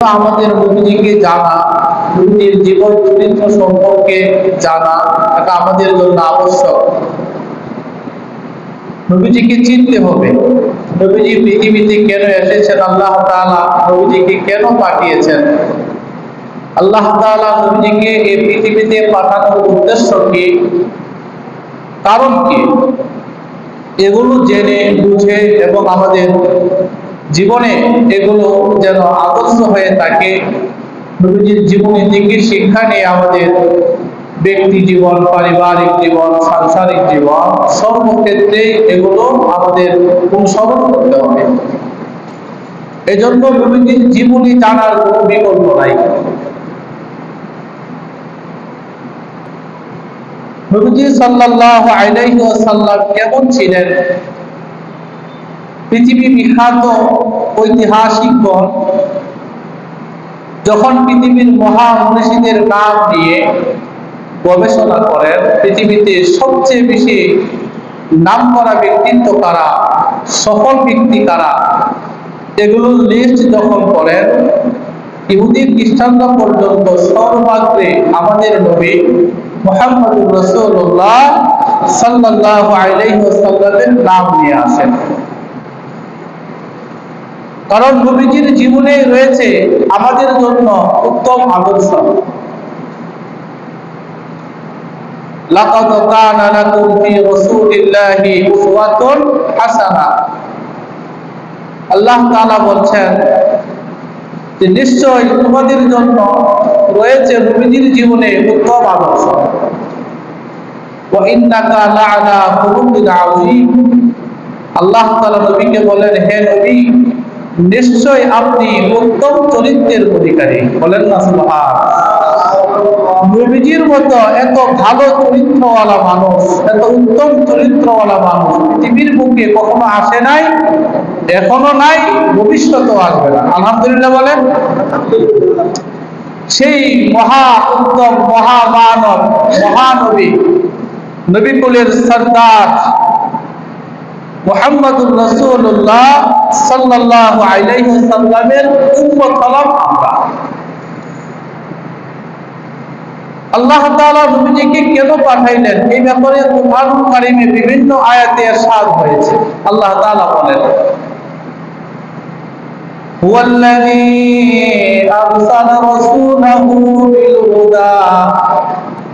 আমাদের নবীজিকে জানা, নবীজির জীবন চরিত্র সম্পর্কে জানা এটা আমাদের জন্য আবশ্যক। নবীজিকে চিনতে হবে, নবীজি পৃথিবীতে কেন এসেছেন, আল্লাহ তাআলা নবীজিকে কেন পাঠিয়েছেন, আল্লাহ তাআলা নবীজিকে এই পৃথিবীতে পাঠানোর উদ্দেশ্য কি, কারণ কি, এগুলো জেনে বুঝে এবং আমাদের জীবনে এগুলো যেন আদর্শ হয়ে থাকে, নবীজির জীবনী থেকে শিক্ষা নিয়ে আমাদের ব্যক্তি জীবন, পারিবারিক জীবন, সাংসারিক জীবন সর্বক্ষেত্রে এগুলো আমাদের অনুসরণ করতে হবে। এজন্য নবীজির জীবনী জানার কোনো বিকল্প নাই। নবীজি সাল্লাল্লাহু আলাইহি ওয়াসাল্লাম কেমন ছিলেন, পৃথিবী বিখ্যাত ঐতিহাসিকগণ যখন পৃথিবীর মহামনীষীদের নাম নিয়ে গবেষণা করেন, পৃথিবীতে সবচেয়ে বেশি নামকরা ব্যক্তিত্ব কারা, সফল ব্যক্তি কারা, এগুলোর লিস্ট যখন করেন, ইহুদি খ্রিস্টানরা পর্যন্ত সর্বাগ্রে আমাদের নবী মুহাম্মদুর রাসূলুল্লাহ সাল্লাল্লাহু আলাইহি ওয়াসাল্লামের নাম নিয়ে আসেন। কারণ নবীজির জীবনে রয়েছে আমাদের জন্য উত্তম আদর্শ। লাকাদ কানা লাকুম ফি রাসূলিল্লাহি উসওয়াতুন হাসানাহ। আল্লাহ তাআলা বলছেন যে নিশ্চয় তোমাদের জন্য রয়েছে নবীজির জীবনে উত্তম আদর্শ। ওয়া ইন্নাকা লাআলা খুলুকিন আযীম। আল্লাহ তাআলা নবীকে বলেন, হে নবী, নিশ্চয় আপনি উত্তম চরিত্রের অধিকারী। বলেন না সুবহানাল্লাহ। নবীজির মতো এত ভালো চরিত্রওয়ালা মানুষ, এত উত্তম চরিত্রওয়ালা মানুষ পৃথিবীর বুকে কখনো আসে নাই, এখনো নাই, ভবিষ্যতেও আসবে না। আলহামদুলিল্লাহ বলেন। সেই মহা উত্তম, মহামানব, মহানবী, নবীকুলের সরদার মুহাম্মদুর রাসূলুল্লাহ সাল্লাল্লাহু আলাইহি ওয়াসাল্লামের উম্মত হলাম আমরা। আল্লাহ তাআলা নবীজিকে কেন পাঠাইলেন এই ব্যাপারে কুরআনুল কারীমে বিভিন্ন আয়াতে ইরশাদ হয়েছে। আল্লাহ তাআলা বলেন, হুয়াল্লাযী আরসালা রাসূলাহু বিল হুদা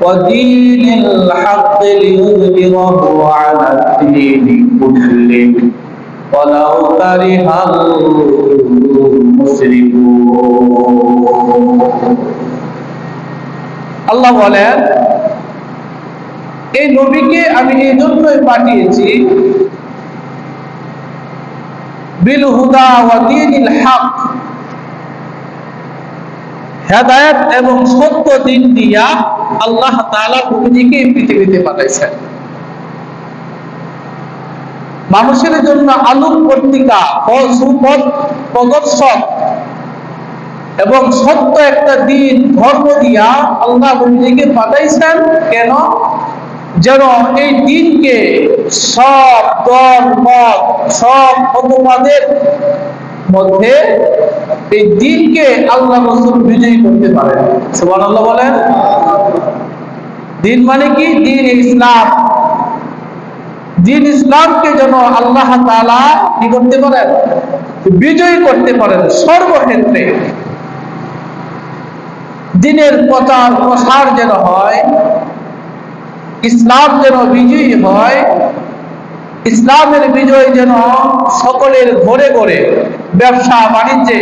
ওয়া দীনিল হাক্কি লিইয়ুযহিরাহু আলাদ দীনি কুল্লিহি ওয়ালাউ কারিহাল মুশরিকুন। আল্লাহ বলেন, এই নবীকে আমি এই জন্যই পাঠিয়েছি বিল হুদা ওয়া দীনিল হক, হেদায়েত এবং সত্য দিন দিয়া আল্লাহ তাআলা নবীকে পৃথিবীতে পাঠাইছেন। মানুষের জন্য আলোক পত্রিকা ও সুপথ প্রদর্শক এবং সত্য একটা দিন ধর্ম দিয়া আল্লাহ নবীকে পাঠাইছেন। কেন? যেন এই দিনকে সব দল মত, সব মতবাদের মধ্যে এই দিনকে আল্লাহ রাসূল বিজয়ী করতে পারেন। সুবহানাল্লাহ বলেন। দিন মানে কি? দিন ইসলাম। দিন ইসলামকে যেন আল্লাহ তাআলা কি করতে পারেন? বিজয়ী করতে পারেন সর্বক্ষেত্রে। দিনের প্রচার প্রসার যেন হয়, ইসলাম যেন বিজয়ী হয়, ইসলামের বিজয় যেন সকলের ঘরে ঘরে, ব্যবসা বাণিজ্যে,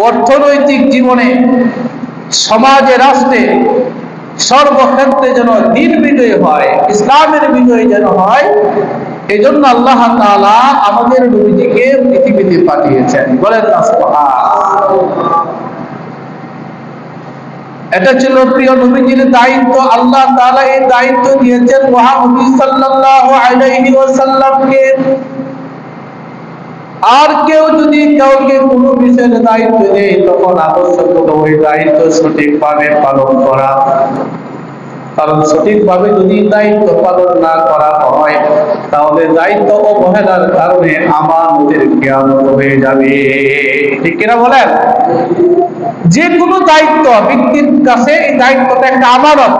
অর্থনৈতিক জীবনে, সমাজে, রাষ্ট্রে, সর্বক্ষেত্রে যেন দিন বিজয়ী হয়, ইসলামের বিজয় যেন হয়, এজন্য আল্লাহ তাআলা আমাদের নবীজিকে পৃথিবীতে পাঠিয়েছেন। বলেন না সুবহানাল্লাহ। এটা ছিল প্রিয় নবীজির দায়িত্ব। আল্লাহ তাআলা এই দায়িত্ব দিয়েছেন মুহাম্মদ সাল্লাল্লাহু আলাইহি ওয়াসাল্লামকে। আর কেউ যদি কাউকে কোনো বিষয়ের দায়িত্ব দেয়, তখন আবশ্যক হলো ওই দায়িত্ব সঠিকভাবে পালন করা। কারণ সঠিকভাবে যদি দায়িত্ব পালন না করা হয় তাহলে দায়িত্ব অবহেলার কারণে আমানতের খেয়ানত হয়ে যাবে। ঠিক কিনা বলেন? যে কোনো দায়িত্ব ব্যক্তির কাছে, এই দায়িত্বটা একটা আমানত।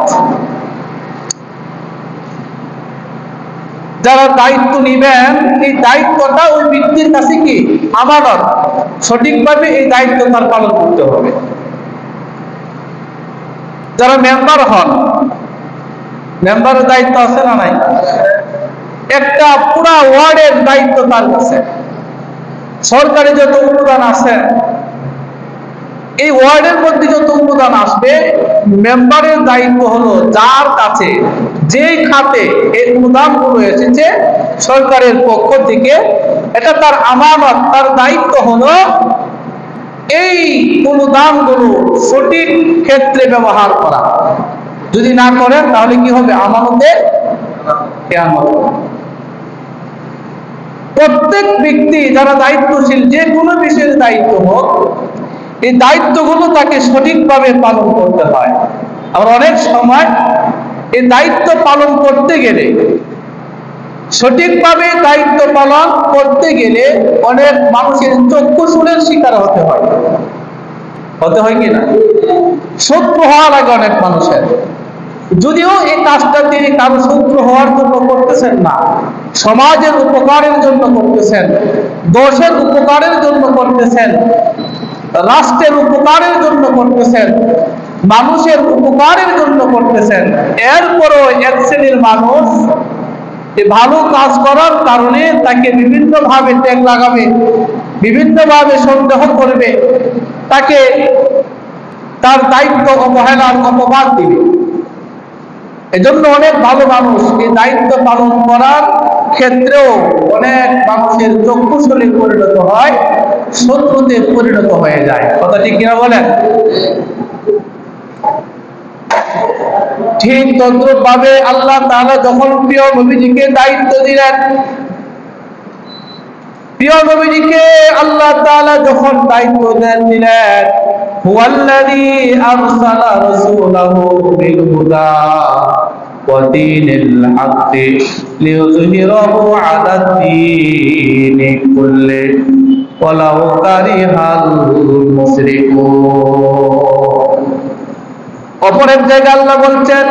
যারা দায়িত্ব নিবেন, এই দায়িত্বটা ওই ব্যক্তির কাছে কি আমানত, সঠিকভাবে এই দায়িত্ব তার পালন করতে হবে। যারা মেম্বার হন, মেম্বারের দায়িত্ব আছে না নাই? একটা পুরা ওয়ার্ডের দায়িত্ব তার কাছে। সরকারি যত অনুদান আছে, এই ওয়ার্ডের মধ্যে যত অনুদান আসবে, মেম্বারের দায়িত্ব হলো যার কাছে যেই খাতে এই অনুদানগুলো এসেছে সরকারের পক্ষ থেকে, এটা তার আমানত, তার দায়িত্ব হলো এই অনুদানগুলো সঠিক ক্ষেত্রে ব্যবহার করা। যদি না করেন তাহলে কি হবে? আমানতের খেয়ানত। প্রত্যেক ব্যক্তি যারা দায়িত্বশীল, যে কোনো বিষয়ের দায়িত্ব হোক, এই দায়িত্বগুলো তাকে সঠিকভাবে পালন করতে হয়। আবার অনেক সময় এই দায়িত্ব পালন করতে গেলে, সঠিকভাবে দায়িত্ব পালন করতে গেলে অনেক মানুষের চক্ষুশূলের শিকার হতে হয়। হতে হয় কিনা? শত্রু হওয়া লাগে অনেক মানুষের। যদিও এই কাজটা তিনি কারো শত্রু হওয়ার জন্য করতেছেন না, সমাজের উপকারের জন্য করতেছেন, দেশের উপকারের জন্য করতেছেন, রাষ্ট্রের উপকারের জন্য করতেছেন, মানুষের উপকারের জন্য করতেছেন। এরপরও এক শ্রেণীর মানুষ এই ভালো কাজ করার কারণে তাকে বিভিন্নভাবে ট্যাগ লাগাবে, বিভিন্নভাবে সন্দেহ করবে, তাকে তার দায়িত্ব অবহেলার অপবাদ দিবে। এজন্য অনেক ভালো মানুষ এই দায়িত্ব পালন করার ক্ষেত্রেও অনেক মানুষের চক্ষুশূলে পরিণত হয়, শত্রুতে পরিণত হয়ে যায়। কথা ঠিক কিনা বলেন? ঠিক তদ্রুপ ভাবে আল্লাহ তাআলা যখন প্রিয় নবীজিকে দায়িত্ব দিলেন, প্রিয় নবীজিকে আল্লাহ তাআলা যখন দায়িত্ব দিলেন, হুয়াল্লাযী আরসালা রাসূলাহু বিল হুদা ওয়া দীনিল হাক্কি লিইয়ুযহিরাহু আলাদ দীনি কুল্লি ওয়ালাউ কারিহাল মুশরিকুন। অপর এক জায়গায় আল্লাহ বলছেন,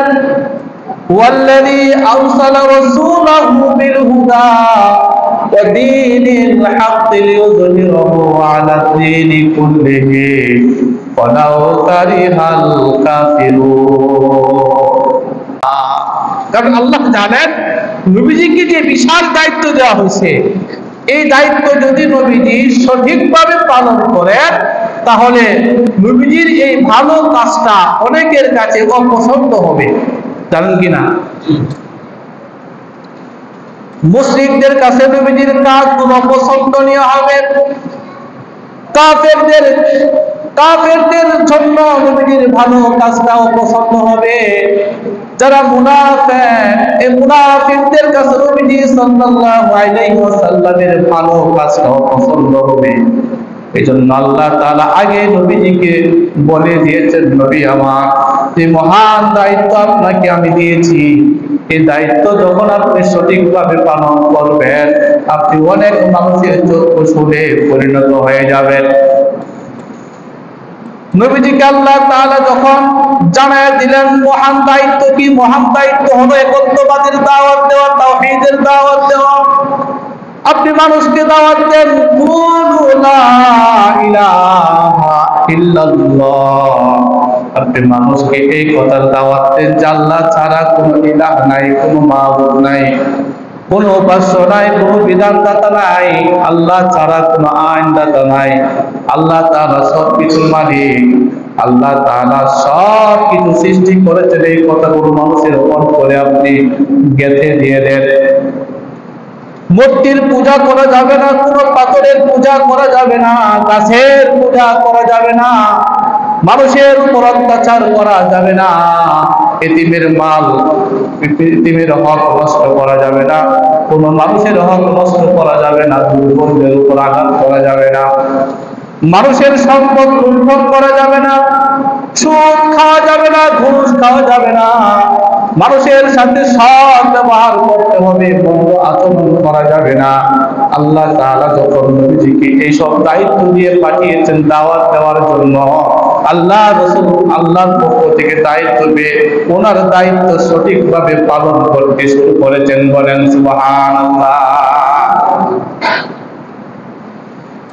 হুয়াল্লাযী আরসালা রাসূলাহু বিল হুদা ওয়া দীনিল হাক্কি লিইয়ুযহিরাহু আলাদ দীনি কুল্লিহি ওয়ালাউ কারিহাল কাফিরুন। কারণ আল্লাহ জানেন নবীজিকে যে বিশাল দায়িত্ব দেওয়া হয়েছে, এই দায়িত্ব যদি নবীজি সঠিকভাবে পালন করেন তাহলে নবীজির এই ভালো কাজটা অনেকের কাছে অপছন্দ হবে। জানেন কিনা? মুশরিকদের কাছে নবীজির কাজগুলো অপছন্দনীয় হবে, কাফেরদের জন্য নবীজির ভালো কাজটা অপছন্দ হবে। যারা মুনাফিক, এই মুনাফিকদের কাছে নবীজি সাল্লাল্লাহু আলাইহি ওয়াসাল্লামের ভালো কাজটা অপছন্দ হবে। এজন্য আল্লাহ তাআলা আগে নবীজিকে বলে দিয়েছেন, নবী আমার, যে মহান দায়িত্ব আপনাকে আমি দিয়েছি, এই দায়িত্ব যখন আপনি সঠিকভাবে পালন করবেন, আপনি অনেক মানুষের চক্ষুশূলে পরিণত হয়ে যাবেন। নবীজিকে আল্লাহ তাআলা যখন জানায় দিলেন মহান দায়িত্ব কি, মহান দায়িত্ব হলো একত্ববাদের দাওয়াত দেওয়া, তাওহীদের দাওয়াত দেওয়া। আপনি মানুষকে দাওয়াত দেন, কুলু লা ইলাহা ইল্লাল্লাহ। আপনি মানুষকে এই কথার দাওয়াত দেন যে আল্লাহ ছাড়া কোনো ইলাহ নাই, কোনো মাবুদ নাই, কোনো উপাস্য নাই, কোনো বিধানদাতা নাই, আল্লাহ ছাড়া কোনো আইনদাতা নাই। আল্লাহ তাআলা সবকিছুর মালিক, আল্লাহ তাআলা সবকিছু সৃষ্টি করেছেন। এই কথাগুলো মানুষের অন্তরে আপনি গেঁথে দিয়ে দেন। মূর্তির পূজা করা যাবে না, কোনো পাথরের পূজা করা যাবে না, গাছের পূজা করা যাবে না, মানুষের উপর অত্যাচার করা যাবে না, এতিমের মাল, এতিমের হক নষ্ট করা যাবে না, কোনো মানুষের হক নষ্ট করা যাবে না, দুর্বলদের উপর আঘাত করা যাবে না। মানুষের সম্পদ লুণ্ঠন করা যাবে না, সুদ খাওয়া যাবে না, ঘুষ খাওয়া যাবে না, মানুষের সাথে সৎ ব্যবহার করতে হবে, মন্দ আচরণ করা যাবে না। আল্লাহ তাআলা যখন নবীজিকে এইসব দায়িত্ব দিয়ে পাঠিয়েছেন দাওয়াত দেওয়ার জন্য, আল্লাহ রাসূল আল্লাহর পক্ষ থেকে দায়িত্ব পেয়ে ওনার দায়িত্ব সঠিকভাবে পালন করতে শুরু করেছেন। বলেন সুবহানাল্লাহ।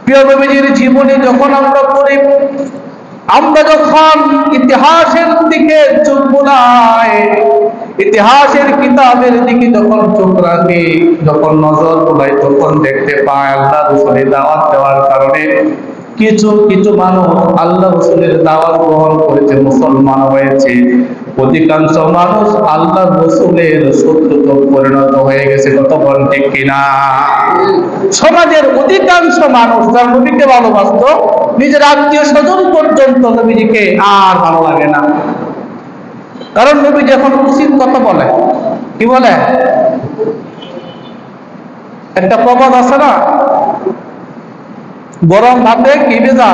প্রিয় নবীজির জীবনী যখন আমরা পড়ি, আমরা যখন ইতিহাসের দিকে চোখ বুলাই, ইতিহাসের কিতাবের দিকে যখন চোখ রাখি, যখন নজর বুলাই, তখন দেখতে পাই আল্লাহ রাসূলের দাওয়াত দেওয়ার কারণে কিছু কিছু মানুষ আল্লাহ রাসূলের দাওয়াত গ্রহণ করেছে, মুসলমান হয়েছে। অধিকাংশ মানুষ আল্লাহ রাসূলের শত্রুতে পরিণত হয়ে গেছে। কত বলেন ঠিক কিনা? সমাজের অধিকাংশ মানুষ যারা নবীকে ভালোবাসত, নিজের আত্মীয় স্বজন পর্যন্ত নবীজিকে আর ভালো লাগে না। কারণ নবী যখন উচিত কথা বলে, কি বলে? একটা প্রবাদ আছে না, গরম ভাতে কি ভেজা,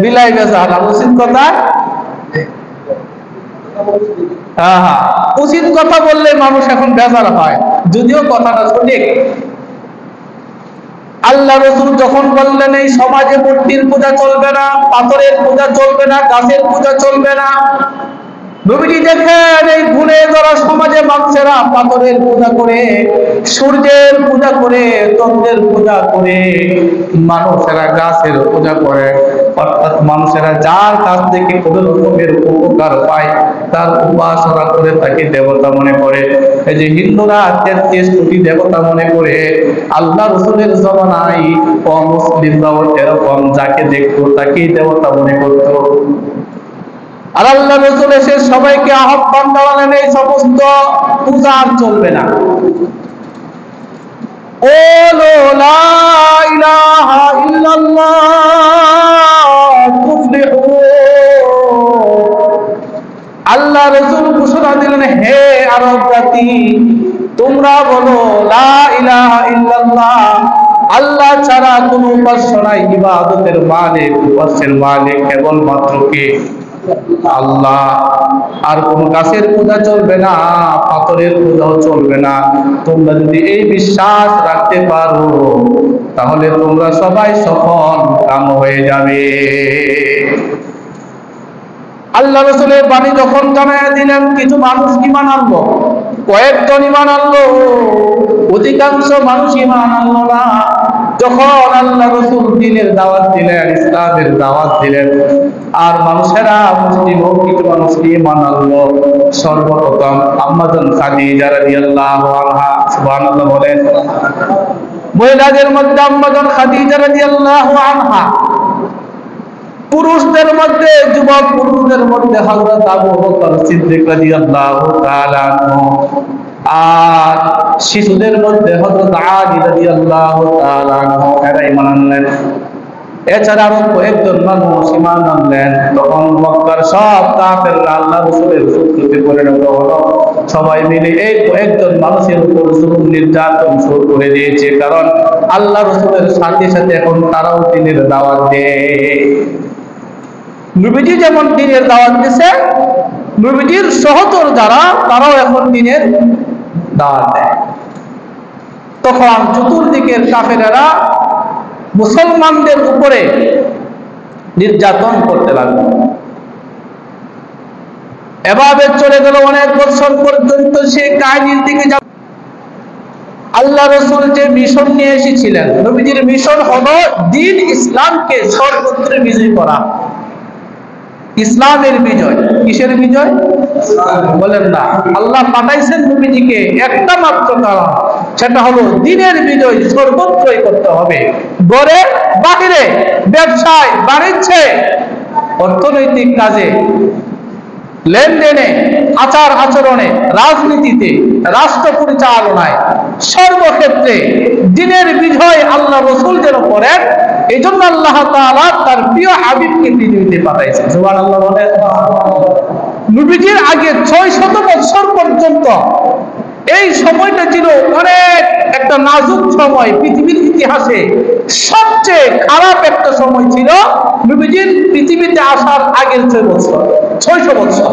বিলাই ভেজা। আর উচিত কথা, হ্যাঁ, উচিত কথা বললে মানুষ এখন বেজার হয়, যদিও কথাটা সঠিক। আল্লাহ রাসূল যখন বললেন এই সমাজে মূর্তির পূজা চলবে না, পাথরের পূজা চলবে না, গাছের পূজা চলবে না, নবীজি দেখেন এই ঘুরে ধরা সমাজে মানুষেরা পাথরের পূজা করে, সূর্যের পূজা করে, চন্দ্রের পূজা করে, মানুষেরা গাছের পূজা করে। অর্থাৎ মানুষেরা যার কাছ থেকে কোনো রকমের উপকার পায় তার উপাসনা করে তাকে দেবতা মনে করে। এই যে হিন্দুরা 33 কোটি দেবতা মনে করে, আল্লাহ রাসূলের জামানায় অমুসলিমরাও এরকম যাকে দেখতো তাকেই দেবতা মনে করতো। আর আল্লাহ রাসূল এসে সবাইকে আহ্বান জানালেন এই সমস্ত পূজা আর চলবে না। ওলো লা ইলাহা ইল্লাল্লাহ তুফলিহু। আল্লাহ রাসূল ঘোষণা দিলেন, হে আরব জাতি, তোমরা বলো লা ইলাহা ইল্লাল্লাহ, আল্লাহ ছাড়া কোনো উপাস্য নাই, ইবাদতের মালিক, উপাস্যের মালিক কেবলমাত্র কে? আল্লাহ। আর কোন গাছের পূজা চলবে না, পাথরের পূজাও চলবে না। তোমরা যদি এই বিশ্বাস রাখতে পারো তাহলে তোমরা সবাই সফল কাম হয়ে যাবে। আল্লাহ রাসূলের বাণী যখন জানায়া দিলেন, কিছু মানুষ ঈমান আনলো, কয়েকজন ঈমান আনলো, অধিকাংশ মানুষ ঈমান আনলো না। যখন আল্লাহ রাসূল দ্বীনের দাওয়াত দিলেন, ইসলামের দাওয়াত দিলেন, আর মানুষেরা মুসলিম হোক, কিছু মানুষ ঈমান আনলো। সর্বপ্রথম আম্মাজান খাদিজা রাদিয়াল্লাহু আনহা, সুবহানাল্লাহ বলেন। মহিলাদের মধ্যে আম্মাজান খাদিজা রাদিয়াল্লাহু আনহা, পুরুষদের মধ্যে, যুবক পুরুষদের মধ্যে হযরত আবু বকর সিদ্দিক রাদিয়াল্লাহু তাআলা আনহু, আর শিশুদের মধ্যে হযরত আলী রাদিয়াল্লাহু তাআলা আনহু এরা ঈমান আনলেন। এছাড়া আরো কয়েকজন মানুষ ঈমান আনলেন। তখন মক্কার সব কাফেররা আল্লাহ রাসূলের শত্রুতে পরিণত হলো। সবাই মিলে এই কয়েকজন মানুষের উপর জুলুম নির্যাতন শুরু করে দিয়েছে, কারণ আল্লাহ রাসূলের সাথে সাথে এখন তারাও দ্বীনের দাওয়াত দেয়। নবীজি যেমন দ্বীনের দাওয়াত দিয়েছে, নবীজির সহচর যারা তারাও এখন দ্বীনের দাওয়াত দেয়। তখন চতুর্দিকের কাফেরেরা মুসলমানদের উপরে নির্যাতন করতে লাগলো। এভাবে চলে গেল অনেক বছর পর্যন্ত। সেই কাহিনীর দিকে যাব। আল্লাহ রাসূল যে মিশন নিয়ে এসেছিলেন, নবীজির মিশন হলো দ্বীন ইসলামকে সর্বত্র বিজয় করা। ইসলামের বিজয়। কিসের বিজয়? বলেন না। আল্লাহ পাঠাইছেন নবীজিকে একটা মাত্র কারণ, সেটা হলো দ্বীনের বিজয় সর্বত্রই করতে হবে। ঘরে, বাহিরে, ব্যবসায়, বাণিজ্যে, অর্থনৈতিক কাজে, লেনদেনে, আচার আচরণে, রাজনীতিতে, রাষ্ট্র পরিচালনায়, সর্বক্ষেত্রে দ্বীনের বিজয় আল্লাহ রাসূল যেন করেন, এই জন্য আল্লাহ তাআলা তার প্রিয় হাবিবকে পৃথিবীতে পাঠাইছেন। সুবহানাল্লাহ বলেন। নবীজির আগে 600 বছর পর্যন্ত এই সময়টা ছিল অনেক একটা নাজুক সময়, পৃথিবীর ইতিহাসে সবচেয়ে খারাপ একটা সময় ছিল নবীজির পৃথিবীতে আসার আগের 600 বছর।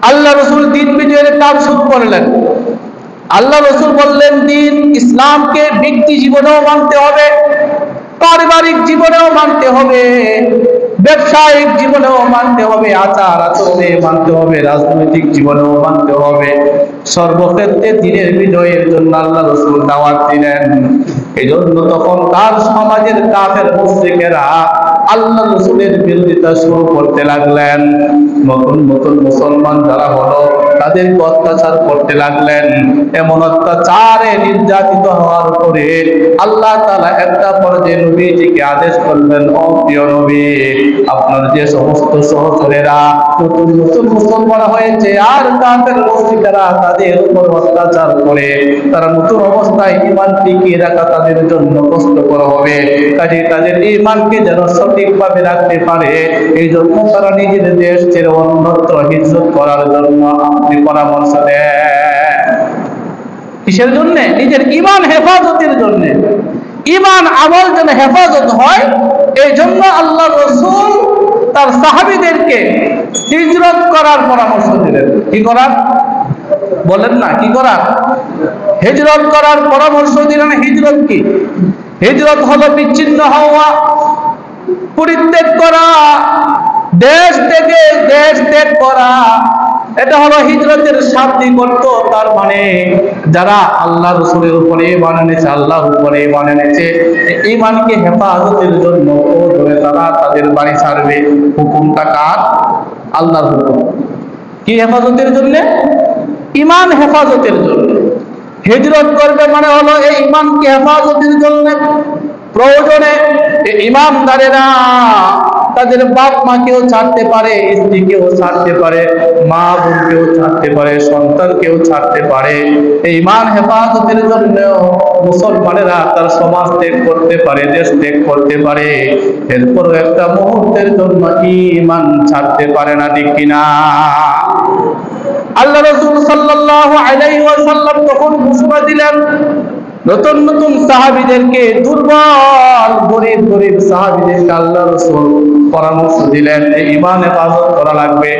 আল্লাহ রসুল দিন বিজয়ের কাজ শুরু করলেন। আল্লাহ রসুল বললেন, দিন ইসলামকে ব্যক্তি জীবনেও মানতে হবে, পারিবারিক জীবনেও মানতে হবে, ব্যবসায়িক জীবনেও মানতে হবে, আচার আচরণে মানতে হবে, রাজনৈতিক জীবনেও মানতে হবে। সর্বক্ষেত্রে দিনের বিজয়ের জন্য আল্লাহ রসুল দাওয়াত দিলেন। এই জন্য তখন তার সমাজের কাফের মুশরিকেরা আল্লাহ রসুলের বিরোধিতা শুরু করতে লাগলেন। নতুন নতুন মুসলমান যারা হলো তাদেরকে অত্যাচার করতে লাগলেন। এমন অত্যাচারে নির্যাতিত হওয়ার পরে আল্লাহ তাআলা একটা পর্যায়ে নবীজিকে আদেশ করলেন, ও প্রিয় নবী, আপনার যে সমস্ত সহচরেরা নতুন নতুন মুসলমান হয়েছে আর কাফের মুশরিকরা তাদের উপর অত্যাচার করে, তারা নতুন অবস্থায় ঈমান টিকিয়ে রাখা তাদের জন্য কষ্টকর হবে। কাজে তাদের ঈমানকে যেন সঠিকভাবে রাখতে পারে, এই জন্য তারা নিজেদের দেশ ছেড়ে অন্যত্র হিজরত করার জন্য আপনি পরামর্শ দেন। কিসের জন্য? নিজের ঈমান হেফাজতের জন্য, ঈমান আমল যেন হেফাজত হয়, এই জন্য আল্লাহ রাসূল তার সাহাবীদেরকে হিজরত করার পরামর্শ দিলেন। কি করার বলেন না, কি করার? হিজরত করার পরামর্শ দিলেন। হিজরত কি? হিজরত হলো বিচ্ছিন্ন হওয়া, পরিত্যাগ করা, দেশ থেকে দেশ ত্যাগ করা। এটা হলো হিজরতের শাব্দিক অর্থ। তার মানে যারা আল্লাহ রাসূলের উপরে ঈমান এনেছে, আল্লাহর উপরে ঈমান এনেছে, ঈমানকে হেফাজতের জন্য তারা তাদের বাড়ি ছাড়বে। হুকুমটা কার? আল্লাহর হুকুম। কি হেফাজতের জন্য? ঈমান হেফাজতের জন্য হিজরত করবে। মানে হলো এই ঈমানকে হেফাজতের জন্য প্রয়োজনে ঈমানদারেরা তাদের বাপ মাকেও ছাড়তে পারে, স্ত্রীকেও ছাড়তে পারে, মা বোনকেও ছাড়তে পারে, সন্তানকেও ছাড়তে পারে। এই ঈমান হেফাজতের জন্য মুসলমানেরা তার সমাজ ত্যাগ করতে পারে, দেশ ত্যাগ করতে পারে, এরপর একটা মুহূর্তের জন্য ঈমান ছাড়তে পারে না, ঠিক কিনা? আল্লাহ রাসূল সাল্লাল্লাহু আলাইহি ওয়াসাল্লাম তখন ঘোষণা দিলেন নতুন নতুন সাহাবীদেরকে, দুর্বল গরীব গরীব সাহাবীদেরকে আল্লাহ রাসূল পরামর্শ দিলেন যে ঈমান হেফাজত করা লাগবে।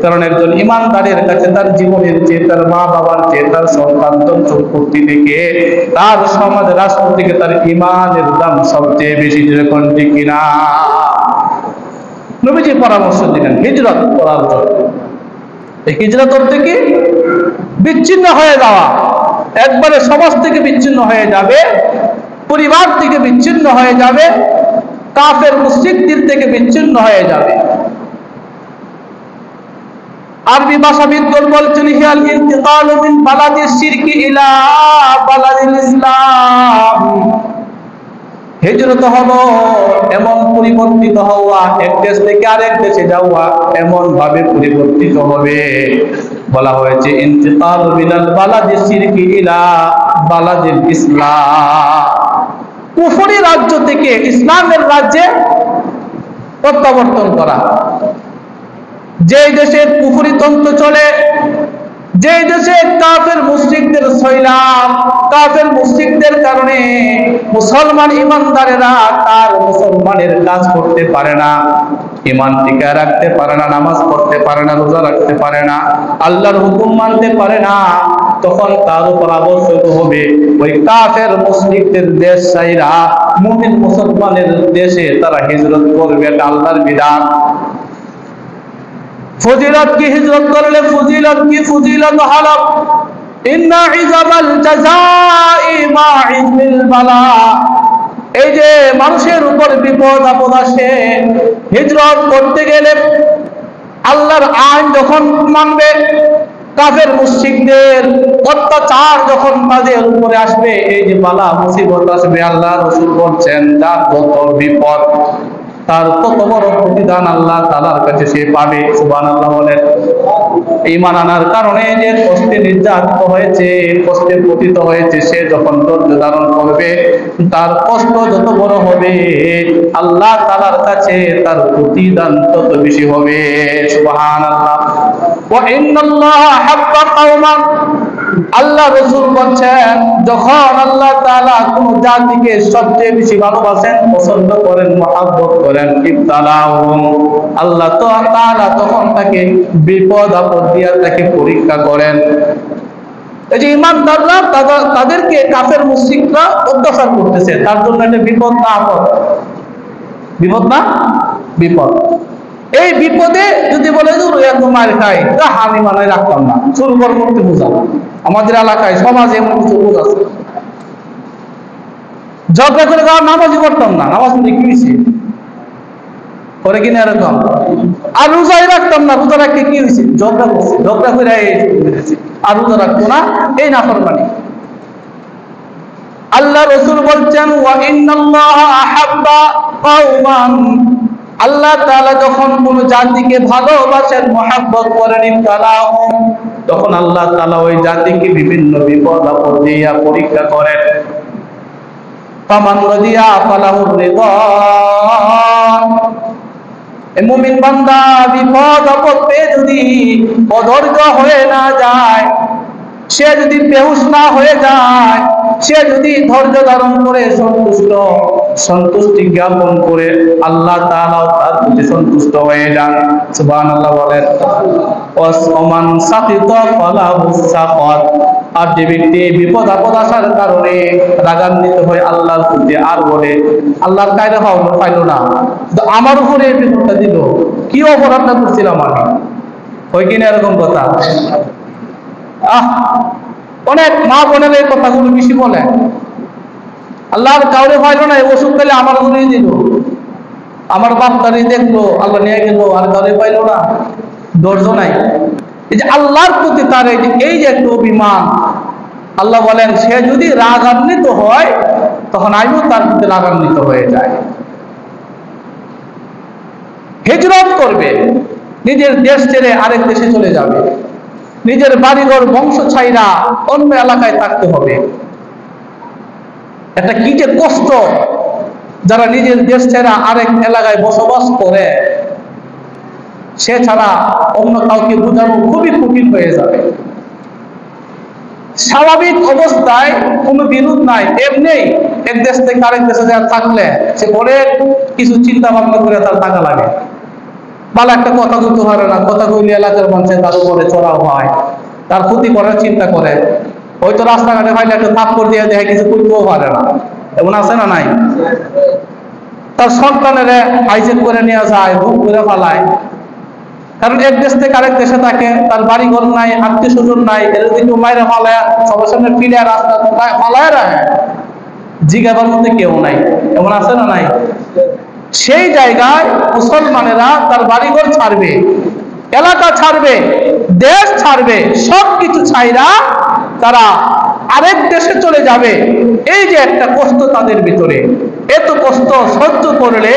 কারণ একজন ঈমানদারের কাছে তার জীবনের চেয়ে, তার মা বাবার চেয়ে, তার সন্তান সম্পত্তি থেকে, তার সমাজ রাষ্ট্র থেকে তার ঈমানের দাম সবচেয়ে বেশি, যেরকম ঠিক কিনা? নবীজি পরামর্শ দিলেন হিজরত করার জন্য। হিজরত অর্থ কি? বিচ্ছিন্ন হয়ে যাওয়া, একবারে সমাজ থেকে বিচ্ছিন্ন হয়ে যাবে, পরিবার থেকে বিচ্ছিন্ন হয়ে যাবে, কাফের মুশরিকদের থেকে বিচ্ছিন্ন হয়ে যাবে। আরবি ভাষাবিদগণ বলছেন, হিয়াল ইন্তিকালু মিন বালাদিশ শিরকি ইলা বালাদিল ইসলাম। হিজরত হলো এমন পরিবর্তিত হওয়া, এক দেশ থেকে আরেক দেশে যাওয়া, এমন ভাবে পরিবর্তিত হবে। বলা হয়েছে ইন্তিকালু মিনাল বালাদিশ শিরকি ইলা বালাদিল ইসলাম। কুফরি রাজ্য থেকে ইসলামের রাজ্যে প্রত্যাবর্তন করা। যে দেশে কুফরি তন্ত্র চলে, যে দেশে কাফের মুশরিকদের সয়লাব, কাফের মুশরিকদের কারণে মুসলমান ঈমানদারেরা তার মুসলমানের কাজ করতে পারে না, ঈমান টিকায় রাখতে পারে না, নামাজ পড়তে পারে না, রোজা রাখতে পারে না, আল্লাহর হুকুম মানতে পারে না, তখন তার উপর আবশ্যক হবে ওই কাফের মুশরিকদের দেশ ছাইরা মুমিন মুসলমানের দেশে তারা হিজরত করবে। এটা আল্লাহর বিধান। ফজিলত কি? হিজরত করলে ফজিলত কি? ফজিলত হলো ইন্না ইযাবাল জাযাই মা ইযমিল বালা। এই যে মানুষের উপর বিপদ আপদ আসে, হিজরত করতে গেলে আল্লাহর আইন যখন মানবে, কাফের মুশরিকদের অত্যাচার যখন তাদের উপরে আসবে, এই যে বালা মুসিবত আসবে, আল্লাহ রাসূল বলছেন যার যত বিপদ তার তত বড় প্রতিদান আল্লাহ তাআলার কাছে সে পাবে। সুবহানাল্লাহ বলেন। ঈমান আনার কারণে যে কষ্টে নির্যাতিত হয়েছে, কষ্টে পতিত হয়েছে, সে যখন ধৈর্য ধারণ করবে, তার কষ্ট যত বড় হবে আল্লাহ তাআলার কাছে তার প্রতিদান তত বেশি হবে। সুবহানাল্লাহ। ওয়া ইন্নাল্লাহা হাব্বা কওমান, আল্লাহ রাসূল বলেন যখন আল্লাহ তাআলা কোন জাতিকে সবচেয়ে বেশি ভালোবাসেন, পছন্দ করেন, মহব্বত করেন, ইবতালাহুম, আল্লাহ তাআলা তখন তাকে বিপদ আপদ দিয়ে তাকে পরীক্ষা করেন। এই যে ইমানদাররা তাদেরকে কাফের মুশরিকরা অত্যাচার করতেছে, তার জন্য এটা বিপদ না আপদ? বিপদ না বিপদ। এই বিপদে যদি বলে মার খাই, তা আমি মানায় রাখতাম না, চুর করতে বোঝা। আমাদের এলাকায় সমাজে এমন কিছু লোক আছে, ঝগড়া করে যাওয়ার নামাজই করতাম না, নামাজ পড়ে কি হয়েছে করে কিনা এরকম। আর রোজাই রাখতাম না, রোজা রাখতে কি হয়েছে, ঝগড়া করছে, ঝগড়া করে আর রোজা রাখতো না, এই নাফরমানি। আল্লাহ রাসূল বলছেন ওয়া ইন্নাল্লাহা আহাব্বা কওমান, আল্লাহ তাআলা যখন কোন জাতিকে ভালোবাসেন, মহব্বত করেন, ইবতালাহুম, তখন আল্লাহ তাআলা ওই জাতিকে বিভিন্ন বিপদ আপদ দিয়া পরীক্ষা করেন। ফামান রাদিয়া ফালাহুর রিদা, এই মুমিন বান্দা বিপদ আপদ পেয়ে যদি অধৈর্য হয়ে না যায়, সে যদি বেহুশ না হয়ে যায়, সে যদি ধৈর্য ধারণ করে সন্তুষ্টি জ্ঞাপন করে, আল্লাহ তাআলা তার প্রতি সন্তুষ্ট হয়ে যান। সুবহানাল্লাহ বলেন। ওয়াসমান সাকিতা ফালাহুস সাকাত, আর যে ব্যক্তি বিপদ আপদ আসার কারণে রাগান্বিত হয় আল্লাহর প্রতি, আর বলে আল্লাহর কায়দা পাইলো না, আমার উপরে এই বিপদটা দিল, কি অপরাধটা করছিলাম আমি, হয় কিনা এরকম কথা। অনেক মা বোনের এই কথাগুলো বেশি বলে, আল্লাহর কাউরে পাইলো না, ওষুধ পেলে আমার উপরেই দিল, আমার বাপদারি দেখলো, আল্লাহ নিয়ে গেল, আর কাউরে পাইলো না, ধৈর্য নাই। এই যে আল্লাহর প্রতি তার এই যে একটু অভিমান, আল্লাহ বলেন সে যদি রাগান্বিত হয়, তখন আমিও তার প্রতি রাগান্বিত হয়ে যায়। হিজরত করবে, নিজের দেশ ছেড়ে আরেক দেশে চলে যাবে, নিজের বাড়িঘর বংশ ছাইরা অন্য এলাকায় থাকতে হবে। এটা কি যে কষ্ট, যারা নিজের দেশ ছেড়া আরেক এলাকায় বসবাস করে, সে ছাড়া অন্য কাউকে বোঝানো খুবই কঠিন হয়ে যাবে। স্বাভাবিক অবস্থায় কোনো বিরোধ নাই, এমনি এক দেশ থেকে আরেক দেশে থাকলে সে অনেক কিছু চিন্তা ভাবনা করে তার থাকা লাগে। ভালো একটা কথা বলতে পারে না, কথা কইলে এলাকার মানুষে তার উপরে চড়াও হয়, তার ক্ষতি করার চিন্তা করে। হয়তো রাস্তাঘাটে ভাইলে একটা থাপ্পড় দিয়ে দেখে কিছু করতেও পারে না, এমন আছে না নাই? তার সন্তানের হাইজেক করে নিয়ে যায়, ভোগ করে ফালায়, কারণ এক দেশ থেকে আরেক দেশে থাকে, তার বাড়ি ঘর নাই, আত্মীয় স্বজন নাই, এর দিকে মায়েরা ফালায়, সবার সামনে ফিরে রাস্তা ফালায় রাখে, জিজ্ঞাবার মধ্যে কেউ নাই, এমন আছে না নাই? সেই জায়গায় মুসলমানেরা তার বাড়িঘর ছাড়বে, এলাকা ছাড়বে, দেশ ছাড়বে, সবকিছু ছাইরা তারা আরেক দেশে চলে যাবে। এই যে একটা কষ্ট তাদের ভিতরে, এত কষ্ট সহ্য করলে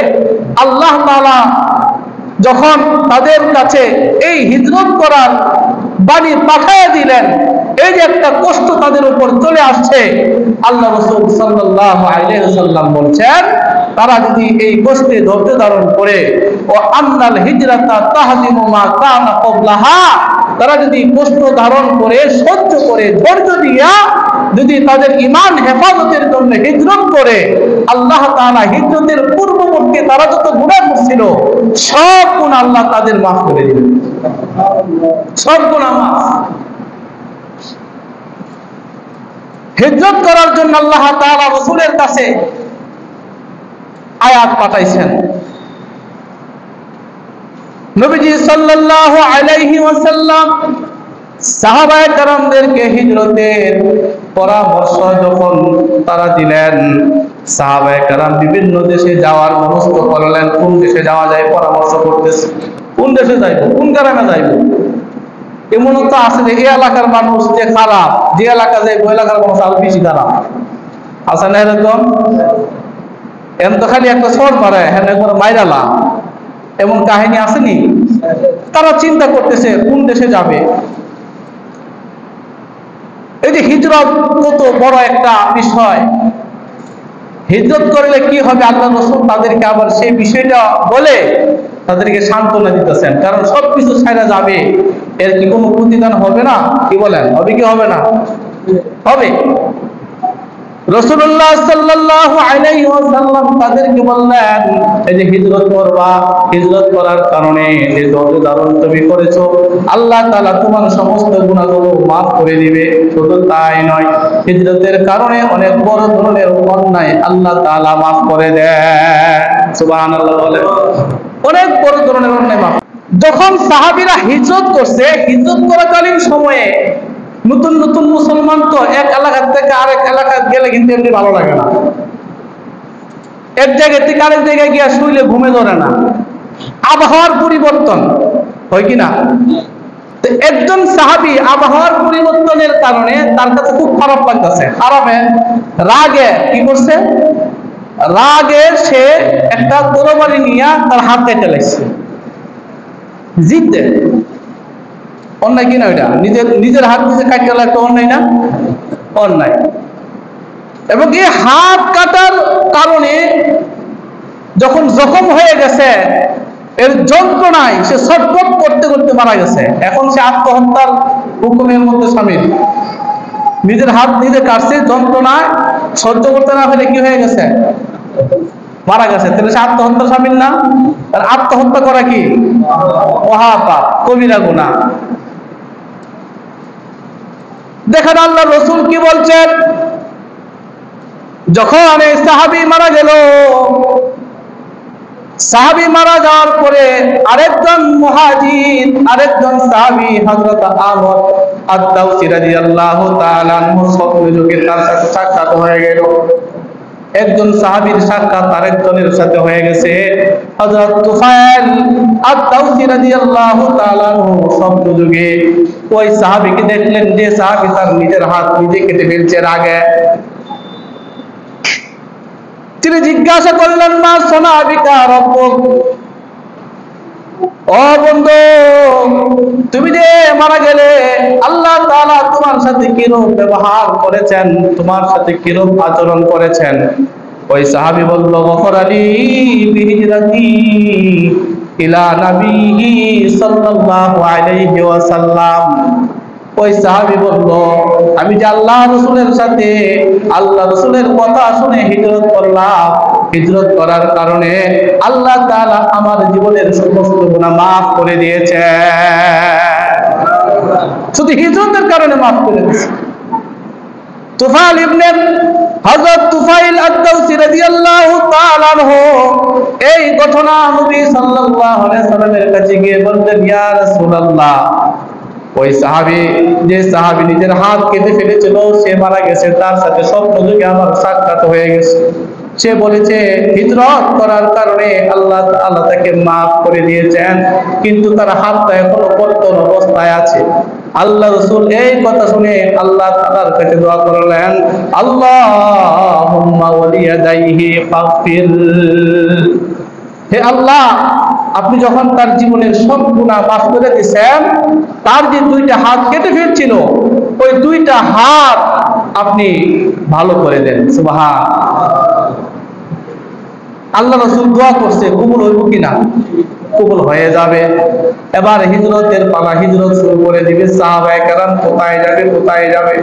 আল্লাহ তাআলা যখন তাদের কাছে এই হিজরত করার বাণী পাঠিয়ে দিলেন, এই যে একটা কষ্ট তাদের উপর চলে আসছে, আল্লাহ রাসূল সাল্লাল্লাহু আলাইহি ওয়াসাল্লাম বলছেন তারা যদি এই কষ্টে ধৈর্য ধারণ করে, ও আন্নাল হিজরাতা তাহদিমু মা কানা ক্বাবলাহা, তারা যদি কষ্ট ধারণ করে, সহ্য করে, ধৈর্য দিয়া যদি তাদের ঈমান হেফাজতের জন্য হিজরত করে, আল্লাহ তাআলা হিজরতের পূর্ববর্তী তারা যত গুনাহ করছিল সব গুনাহ আল্লাহ তাদের মাফ করে দিবেন, সব গুনাহ মাফ। হিজরত করার জন্য আল্লাহ তাআলা রাসূলের কাছে আয়াত পাঠাইছেন। নবীজি সাল্লাল্লাহু আলাইহি ওয়াসাল্লাম সাহাবায়ে কেরামদেরকে হিজরতের পরামর্শ যখন তারা দিলেন, সাহাবায়ে কেরাম বিভিন্ন দেশে যাওয়ার মনস্থ করলেন, কোন দেশে যাওয়া যায় পরামর্শ করতেছে, কোন দেশে যাইব, কোন গ্রামে যাইব। এমন তো আছে যে এই এলাকার মানুষ যে খারাপ, যে এলাকা যায় ওই এলাকার মানুষ আরো বেশি খারাপ, আছে না এরকম? এম তো খালি একটা শর্ট মারে, হ্যাঁ একবার মাইরালা, এমন কাহিনী আসেনি? তারা চিন্তা করতেছে কোন দেশে যাবে। এই যে হিজরত কত বড় একটা বিষয়, হিজরত করলে কি হবে, আল্লাহ রাসূল তাদেরকে আবার সেই বিষয়টা বলে তাদেরকে সান্ত্বনা দিতেছেন, কারণ সবকিছু ছাইরা যাবে, এর কি কোনো প্রতিদান হবে না? কি বলেন, হবে কি হবে না? হবে। রাসূলুল্লাহ সাল্লাল্লাহু আলাইহি ওয়াসাল্লাম তাদেরকে বললেন, এই যে হিজরত করবা, হিজরত করার কারণে যে ধৈর্য ধারণ তুমি করেছো, আল্লাহ তাআলা তোমার সমস্ত গুনাহগুলো maaf করে দিবে। শুধু তাই নয়, হিজরতের কারণে অনেক বড় ধরনের অন্যায় আল্লাহ তাআলা maaf করে দেন। সুবহানাল্লাহ বলেন। অনেক বড় ধরনের অন্যায় maaf। যখন সাহাবীরা হিজরত করছে, হিজরত করাকালীন সময়ে নতুন নতুন মুসলমান তো এক এলাকা থেকে আরেক এলাকায় গেলে কিন্তু এমনি ভালো লাগে না, এক জায়গা থেকে আরেক জায়গায় গিয়ে শুইলে ঘুমে ধরে না, আবহাওয়ার পরিবর্তন হয় কি না? তো একজন সাহাবী আবহাওয়ার পরিবর্তনের কারণে তার কাছে খুব খারাপ লাগতেছে, খারাপে রাগে কি করছে, রাগে সে একটা তরবারি নিয়ে তার হাত কেটে লাগছে। জিদ্দে অন্যায় কিনা ওইটা? নিজের হাত নিজে কাটতে লাগতো, অন্যায় না? অন্যায়। এবং এই হাত কাটার কারণে যখন জখম হয়ে গেছে, এর যন্ত্রণায় সে ছটফট করতে করতে মারা গেছে। এখন সে আত্মহত্যার হুকুমের মধ্যে শামিল। নিজের হাত নিজে কাটছে, যন্ত্রণায় সহ্য করতে না পেরে কি হয়ে গেছে, মারা গেছে। তাহলে সে আত্মহত্যা শামিল না? আর আত্মহত্যা করা কি মহাপাপ, কবিরা গুনাহ। দেখেন আল্লাহ রাসূল কি বলছেন, যখন এই সাহাবী মারা গেল, সাহাবী মারা যাওয়ার পরে আরেকজন মুহাজির, আরেকজন সাহাবী হযরত আমর আদ-দাওসী রাদিয়াল্লাহু তাআলা আনহু স্বপ্নে যোগে তার সাথে সাক্ষাৎ হয়ে গেল। একজন সাহাবীর সাক্ষাৎ আরেকজনের সাথে হয়ে গেছে। হযরত তুফাইল আদ-দাওসী রাদিয়াল্লাহু তাআলা আনহু স্বপ্ন যোগে ওই সাহাবীকে দেখলেন, যে সাহাবী তার নিজের হাত নিজে কেটে ফেলছে রাগে। তিনি জিজ্ঞাসা করলেন, মা সানাবিকা রাব্বুক, ও বন্ধু তুমি যে মারা গেলে আল্লাহ তাআলা তোমার সাথে কিরূপ ব্যবহার করেছেন, তোমার সাথে কিরূপ আচরণ করেছেন? ওই সাহাবী বলল, গফরালি বিহিজরাতি ইলা নবিহি সাল্লাল্লাহু আলাইহি ওয়াসাল্লাম। ওই সাহাবী বলল, আমি যে আল্লাহ রাসূলের সাথে আল্লাহ রাসূলের কথা শুনে হিজরত করলাম, হিজরত করার কারণে আল্লাহ তাআলা আমার জীবনের সমস্ত গুনাহ maaf করে দিয়েছে। শুধু হিজরতের কারণে maaf করে দিয়েছে। তুফাইল ইবনে হযরত তুফাইল আদ-দাওসী রাদিয়াল্লাহু তাআলা আনহু এই ঘটনা নবী সাল্লাল্লাহু আলাইহি সাল্লামের কাছে গিয়ে বললেন, ইয়া রাসূলুল্লাহ, ওই সাহাবী, যে সাহাবী নিজের হাত কেটে ফেলেছিল, সে মারা গেছে, তার সাথে স্বপ্ন যোগে আমার সাক্ষাৎ হয়ে গেছে। সে বলেছে হিজরত করার কারণে আল্লাহ তাআলা তাকে maaf করে দিয়েছেন, কিন্তু তার হাতটা এখনো কর্তন অবস্থায় আছে। আল্লাহ রাসূল এই কথা শুনে আল্লাহ তাআলার কাছে দোয়া করলেন, আল্লাহুম্মা ওয়ালিয়াদাইহি ফাগফির। হে আল্লাহ, আপনি যখন তার জীবনের সব গুনাহ maaf করে দিয়েছেন, তার যে দুইটা হাত কেটে ফেলছিল, ওই দুইটা হাত আপনি ভালো করে দেন। সুবহানাল্লাহ। আল্লাহ রাসূল দোয়া করছে, কবুল হইব কিনা? কবুল হয়ে যাবে। এবার হিজরতের পালা, হিজরত শুরু করে দিবে। সাহাবায়ে কেরাম কোথায় যাবে, কোথায় যাবে?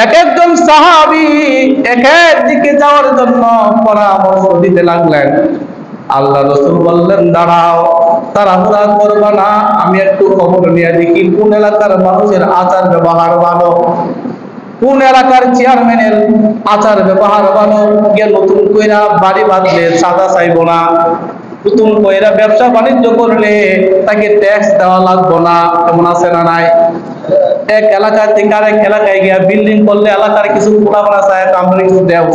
এক একজন সাহাবী এক এক দিকে যাওয়ার জন্য পরামর্শ দিতে লাগলেন। আল্লাহ রাসূল বললেন, দাঁড়াও, তাড়াহুড়া করবা না, আমি একটু খবর নিয়ে দেখি কোন এলাকার মানুষের আচার ব্যবহার ভালো, কোন এলাকার চেয়ারম্যানের আচার ব্যবহার ভালো। গিয়ে নতুন কইরা বাড়ি বাঁধলে সাদা চাইবো না, নতুন কইরা ব্যবসা বাণিজ্য করলে তাকে ট্যাক্স দেওয়া লাগবো না, এমন আছে না নাই? এক এলাকা থেকে আরেক এলাকায় গিয়া বিল্ডিং করলে এলাকার কিছু পোলাপানা চায়, আমরা কিছু দেব,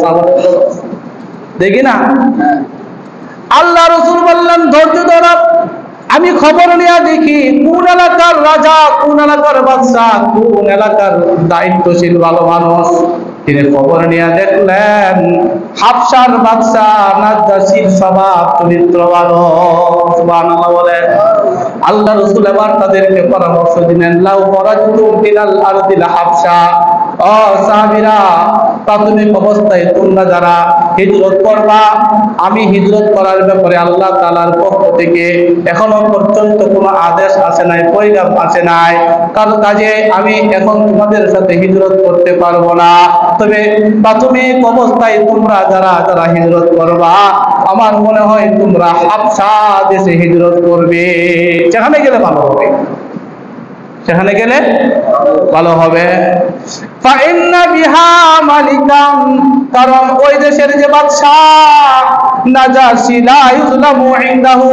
দেখি না? আল্লাহ রাসূল বললেন, ধৈর্য ধরো, আমি খবর নিয়ে দেখি কোন এলাকার রাজা, কোন এলাকার বাদশা, কোন এলাকার দায়িত্বশীল ভালো মানুষ। তিনি খবর নিয়ে দেখলেন হাবশার বাদশা নাজ্জাশীর স্বভাব চরিত্র ভালো। সুবহানাল্লাহ বলেন। আল্লাহ রাসূল এবার তাদেরকে পরামর্শ দিলেন, লাউ ফরাজতুম ইলাল আরদিল হাবশা, ও ও সাহাবীরা, প্রাথমিক অবস্থায় তোমরা যারা হিজরত করবা, আমি হিজরত করার ব্যাপারে আল্লাহ তাআলার পক্ষ থেকে এখনো পর্যন্ত কোনো আদেশ আসে নাই, পয়গাম আসে নাই। কারণ কাজে আমি এখন তোমাদের সাথে হিজরত করতে পারবো না। তবে প্রাথমিক অবস্থায় তোমরা যারা যারা হিজরত করবা, আমার মনে হয় তোমরা হাবশা দেশে হিজরত করবে, সেখানে গেলে ভালো হবে, সেখানে গেলে ভালো হবে। ফাইন্না বিহা মালিকান, কারণ ওই দেশের যে বাদশা নাজাশী লা ইউযলামু ইনদাহু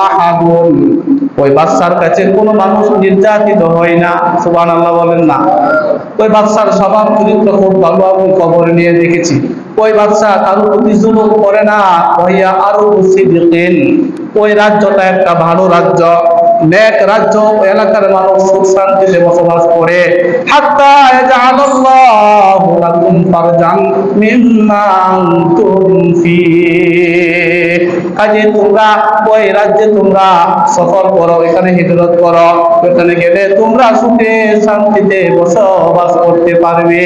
আহাদুন, ওই বাদশার কাছে কোনো মানুষ নির্যাতিত হয় না। সুবহানাল্লাহ বলেন না। ওই বাদশার স্বভাব চরিত্র খুব ভালো, আমি খবর নিয়ে দেখেছি। ওই বাদশা কারো প্রতি জুলুম করে না। ওয়া আরবু সিদ্দিকিন, ওই রাজ্যটা একটা ভালো রাজ্য, নেক রাজ্য, এলাকার মানুষ সুখ শান্তিতে বসবাস করে। হাত্তা ইয়াজআলাল্লাহু লাকুম ফারজান মিম্মা আনতুম ফী, কাজে তোমরা ওই রাজ্যে তোমরা সফর করো, এখানে হিজরত করো, এখানে গেলে তোমরা সুখে শান্তিতে বসবাস করতে পারবে।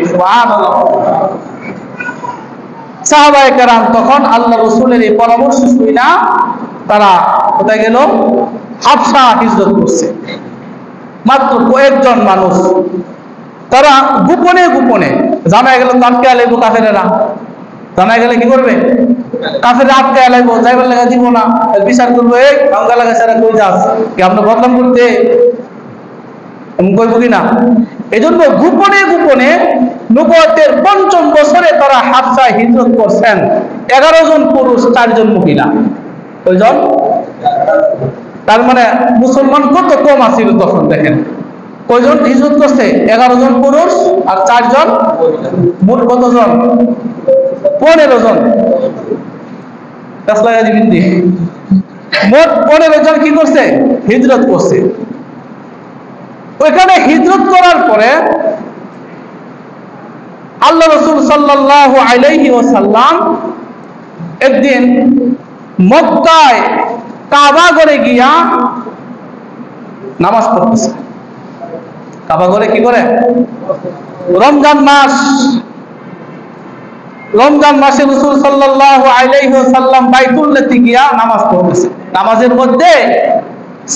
সুবহানাল্লাহ। সাহাবায়ে কেরাম তখন আল্লাহ রাসূলের এই পরামর্শ শুনে তারা কোথায় গেল? হাবশা হিজরত করছে। মাত্র কয়েকজন মানুষ, তারা গোপনে গোপনে, জানা গেল আটকে আলাইব কাফেরেরা, জানা গেলে কি করবে? কাফেররা আটকে আলাইব, যাইবার লাগা দিব না, বিচার করবো, এই গঙ্গা লাগা সারা কই যাস, কি আমরা বদনাম করতে কইব কিনা। এই জন্য গোপনে গোপনে নবুয়তের ৫ম বছরে তারা হাবশায় হিজরত করছেন। 11 জন পুরুষ, 4 জন মহিলা। কয়জন? তার মানে মুসলমান কত কম আছিল তখন। দেখেন কয়জন হিজরত করছে? 11 জন পুরুষ আর 4 জন, মোট কতজন? 15 জন। মোট 15 জন কি করছে? হিজরত করছে। ওইখানে হিজরত করার পরে আল্লাহ রাসূল সাল্লাল্লাহু আলাইহি ওয়াসাল্লাম একদিন মক্কায় কাবা ঘরে গিয়া নামাজ পড়তেছে। কাবা ঘরে কি করে? রমজান মাসে রাসূল সাল্লাল্লাহু আলাইহি ওয়াসাল্লাম বাইতুল্লাতে গিয়া নামাজ পড়তেছে। নামাজের মধ্যে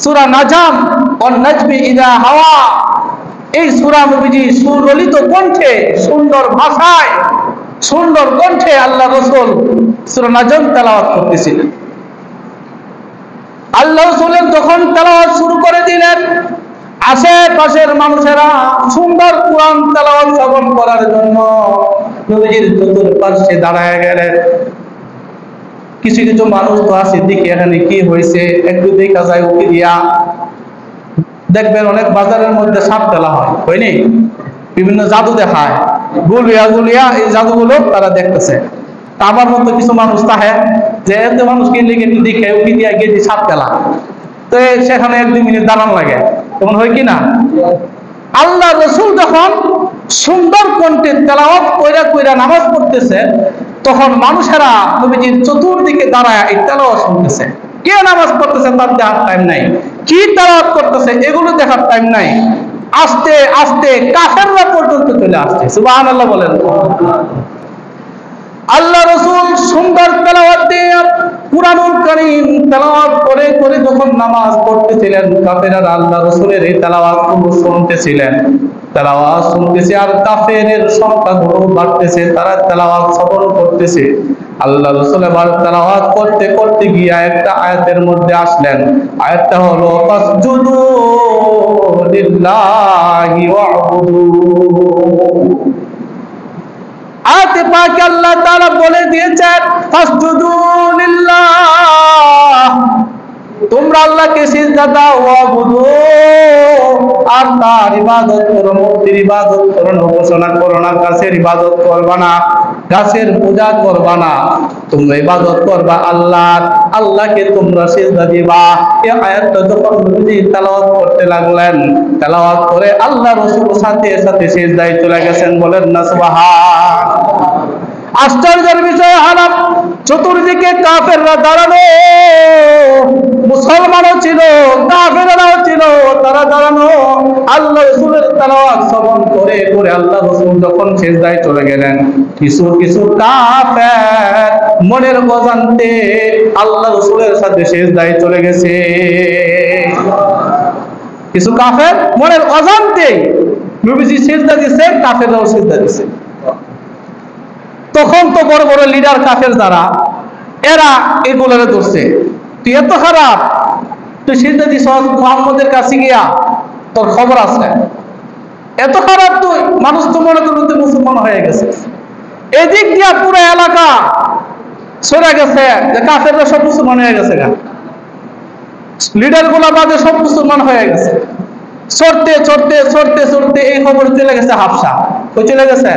সূরা নাজম, ওয়ান নাজমি ইযা হাওয়া, এই সূরা নবীজি সুললিত কণ্ঠে, সুন্দর ভাষায়, সুন্দর কণ্ঠে আল্লাহ রাসূল সূরা নাজম তেলাওয়াত করতেছিলেন। আল্লাহ রাসূলের যখন তেলাওয়াত শুরু করে দিলেন, আশেপাশের মানুষেরা সুন্দর কোরআন তেলাওয়াত শ্রবণ করার জন্য নবীজির চতুর্পার্শ্বে দাঁড়ায় গেলেন। কিছু কিছু মানুষ তো আছে, দেখি এখানে কি হয়েছে, একটু দেখা যায় উকি দিয়া। দেখবেন অনেক বাজারের মধ্যে সাপ ফেলা হয়, হয়নি? বিভিন্ন জাদু দেখায়, গুলিয়া গুলিয়া এই জাদুগুলো তারা দেখতেছে। আমার মতো কিছু মানুষ তাহে যে এত মানুষ কিনলে একটু দেখে উকি দিয়া গিয়ে সাপ ফেলা, তো সেখানে 1-2 মিনিট দাঁড়ান লাগে, এমন হয় কি না? আল্লাহ রাসূল যখন সুন্দর কণ্ঠে তেলাওয়াত কইরা কইরা নামাজ পড়তেছে, তখন মানুষেরা নবীজির চতুর্দিকে দাঁড়ায় এই তেলাওয়াত শুনতেছে। কে নামাজ পড়তেছে তার দেখার টাইম নাই, কি তেলাওয়াত করতেছে এগুলো দেখার টাইম নাই। আস্তে আস্তে কাফেররা পর্যন্ত চলে আসছে। সুবহানাল্লাহ বলেন। আল্লাহ রাসূল সুন্দর তেলাওয়াত দিয়ে কুরআনুল কারীম তেলাওয়াত করে করে যখন নামাজ পড়তেছিলেন, কাফেররা আল্লাহ রাসূলের এই তেলাওয়াতগুলো শুনতেছিলেন। তেলাওয়াত শুনতেছে আর কাফেরের সংখ্যা বাড়তেছে, তারা তেলাওয়াত শ্রবণ করতেছে। আল্লাহ রাসূল আবার তেলাওয়াত করতে করতে গিয়ে একটা আয়াতের মধ্যে আসলেন। আয়াতটা হলো ফাসজুদু লিল্লাহি ওয়া'বুদু। আয়াতে পাকে আল্লাহ তাআলা বলে দিয়েছেন ফাসজুদু লিল্লাহ, তোমরা আল্লাহকে সিজদা দাও, ওয়া'বুদু, আর তার ইবাদত করো, মূর্তির ইবাদত করো না, উপাসনা করো না, গাছের ইবাদত করবা না, গাছের পূজা করবা না, তোমরা ইবাদত করবা আল্লাহর, আল্লাহকে তোমরা সিজদা দিবা। এই আয়াতটা যখন নবীজি তেলাওয়াত করতে লাগলেন, তেলাওয়াত করে আল্লাহ রাসূল সাথে সাথে সিজদায় চলে গেছেন। বলেন না সুবহানাল্লাহ। আশ্চর্যের বিষয় হলো চতুর্দিকে কাফেররা দাঁড়ানো, মুসলমানও ছিল, কাফেররাও ছিল, তারা দাঁড়ানো, আল্লাহ রাসূলের তেলাওয়াত শ্রবণ করে করে আল্লাহ রাসূল যখন সিজদায় চলে গেলেন, কিছু কিছু কাফের মনের অজান্তে আল্লাহ রাসূলের সাথে সিজদায় চলে গেছে। কিছু কাফের মনের অজান্তে নবীজি সিজদা দিয়েছে, কাফেররাও সিজদা দিয়েছে। তখন তো বড় বড় লিডার কাফের যারা, এরা এগুলোরে ধরছে, তুই এত খারাপ, তুই সিজদা দিস মুহাম্মদের কাছে গিয়া, তোর খবর আছে, এত খারাপ তুই, মানুষ তো মনে করলো তুই মুসলমান হয়ে গেছে। এদিক দিয়া পুরো এলাকা সরে গেছে যে কাফেররা সব মুসলমান হয়ে গেছে, লিডার গুলা বাদে সব মুসলমান হয়ে গেছে। চড়তে চড়তে চড়তে চড়তে এই খবর চলে গেছে হাফসা। কই চলে গেছে?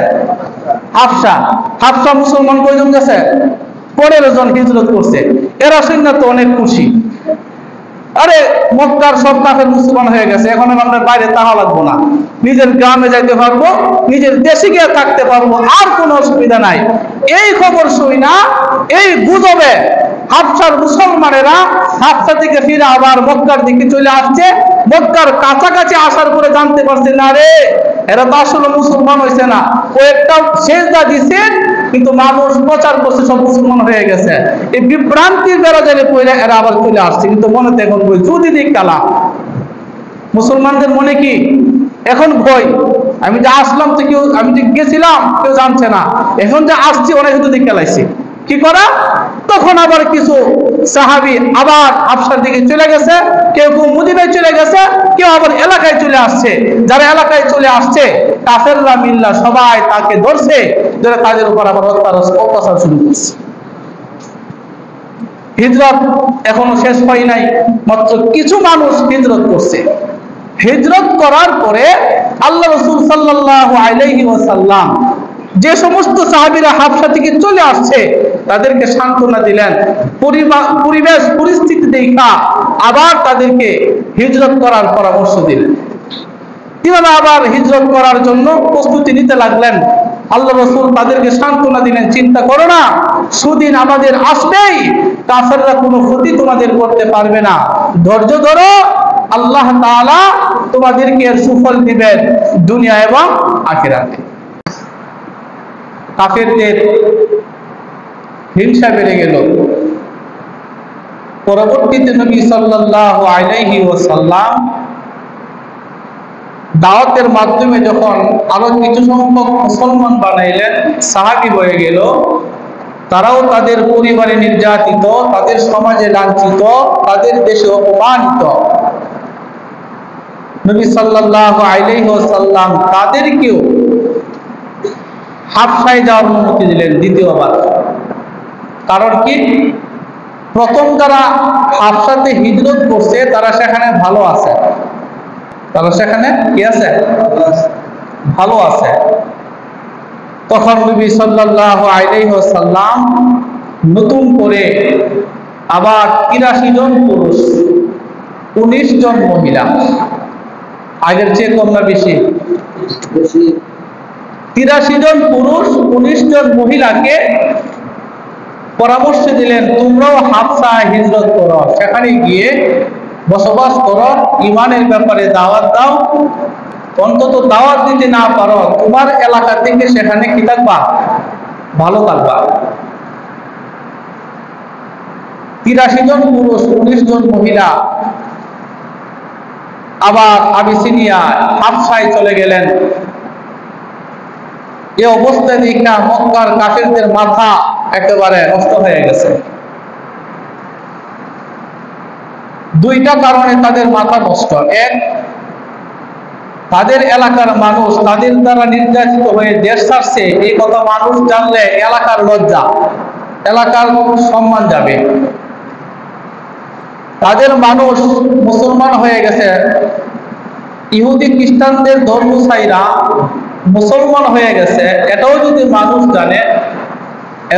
হাফসা। হাফসা মুসলমান কয়জন গেছে? 15 জন হিজরত করছে। এরা শুনে তো অনেক খুশি, আরে মক্কার সব কাফের মুসলমান হয়ে গেছে, এখন আমরা বাইরে তাহা লাগবো না, নিজের গ্রামে যাইতে পারবো, নিজের দেশে গিয়ে থাকতে পারবো, আর কোনো অসুবিধা নাই। এই খবর শুই না, এই গুজবে হাফসার মুসলমানেরা হাফসা থেকে ফিরে আবার মক্কার দিকে চলে আসছে। মক্কার কাছাকাছি আসার পরে জানতে পারছে না রে, এরা তো আসলে মুসলমান হয়েছে না, কয়েকটা সেজদা দিছে কিন্তু মানুষ প্রচার করছে সব মুসলমান হয়ে গেছে। এই বিভ্রান্তির বেড়াজালে পড়ে এরা আবার চলে আসছে, কিন্তু মনে এখন বই যদি দিক কালা। মুসলমানদের মনে কি এখন ভয়, আমি যে আসলাম তো কেউ, আমি যে গেছিলাম কেউ জানছে না, এখন যে আসছি অনেক দিক খেলাইছি, কি করা? তখন আবার কিছু সাহাবী আবার হাফসার দিকে চলে গেছে, কেউ কেউ মদিনায় চলে গেছে, কেউ আবার এলাকায় চলে আসছে। যারা এলাকায় চলে আসছে কাফেররা মিল্লা সবাই তাকে ধরছে, ধরে তাদের উপর আবার অত্যাচার শুরু করছে। হিজরত এখনো শেষ হয় নাই, মাত্র কিছু মানুষ হিজরত করছে। হিজরত করার পরে আল্লাহ রাসূল সাল্লাল্লাহু আলাইহি ওয়াসাল্লাম যে সমস্ত সাহাবীরা হাবশা থেকে চলে আসছে তাদেরকে সান্ত্বনা দিলেন, পরিবেশ পরিস্থিতি দেখা আবার তাদেরকে হিজরত করার পরামর্শ দিলেন। কিভাবে আবার হিজরত করার জন্য প্রস্তুতি নিতে লাগলেন। আল্লাহ রাসূল তাদেরকে সান্ত্বনা দিলেন, চিন্তা করো না, সুদিন আমাদের আসবেই, কাফেররা কোনো ক্ষতি তোমাদের করতে পারবে না, ধৈর্য ধরো, আল্লাহ তাআলা তোমাদেরকে এর সুফল দিবেন দুনিয়া এবং আখিরাতে। কাফেরদের হিংসা বেড়ে গেল। পরবর্তীতে নবী সাল্লাল্লাহু আলাইহি ওয়াসাল্লাম দাওয়াতের মাধ্যমে যখন আরো কিছু সংখ্যক মুসলমান বানাইলেন, সাহাবী হয়ে গেল, তারাও তাদের পরিবারে নির্যাতিত, তাদের সমাজে লাঞ্ছিত, তাদের দেশে অপমানিত। নবী সাল্লাল্লাহু আলাইহি ওয়াসাল্লাম তাদেরকেও হাবশায় যাওয়ার অনুমতি দিলেন দ্বিতীয়বার। কারণ কি? প্রথম যারা হাবশাতে হিজরত করছে তারা সেখানে ভালো আছে, তারা সেখানে কি আছে? ভালো আছে। তখন নবী সাল্লাল্লাহু আলাইহি ওয়াসাল্লাম নতুন করে আবার 83 জন পুরুষ, 19 জন মহিলা, আগের চেয়ে কম না বেশি? 83 জন পুরুষ 19 জন মহিলাকে পরামর্শ দিলেন, তোমরাও হাবশা হিজরত করো, সেখানে গিয়ে বসবাস করো, ঈমানের ব্যাপারে দাওয়াত দাও, অন্তত দাওয়াত দিতে না পারো তোমার এলাকা থেকে সেখানে কি থাকবা? ভালো থাকবা। 83 জন পুরুষ 19 জন মহিলা আবার আবিসিনিয়া হাবশায় চলে গেলেন। এই অবস্থায় দেখা মক্কার কাফেরদের মাথা একেবারে নষ্ট হয়ে গেছে। দুইটা কারণে তাদের মাথা নষ্ট। এক, তাদের এলাকার মানুষ তাদের দ্বারা নির্যাতিত হয়ে দেশ ছাড়ছে, এই কথা মানুষ জানলে এলাকার লজ্জা, এলাকার সম্মান যাবে। তাদের মানুষ মুসলমান হয়ে গেছে, ইহুদি খ্রিস্টানদের ধর্ম ছাইরা মুসলমান হয়ে গেছে, এটাও যদি মানুষ জানে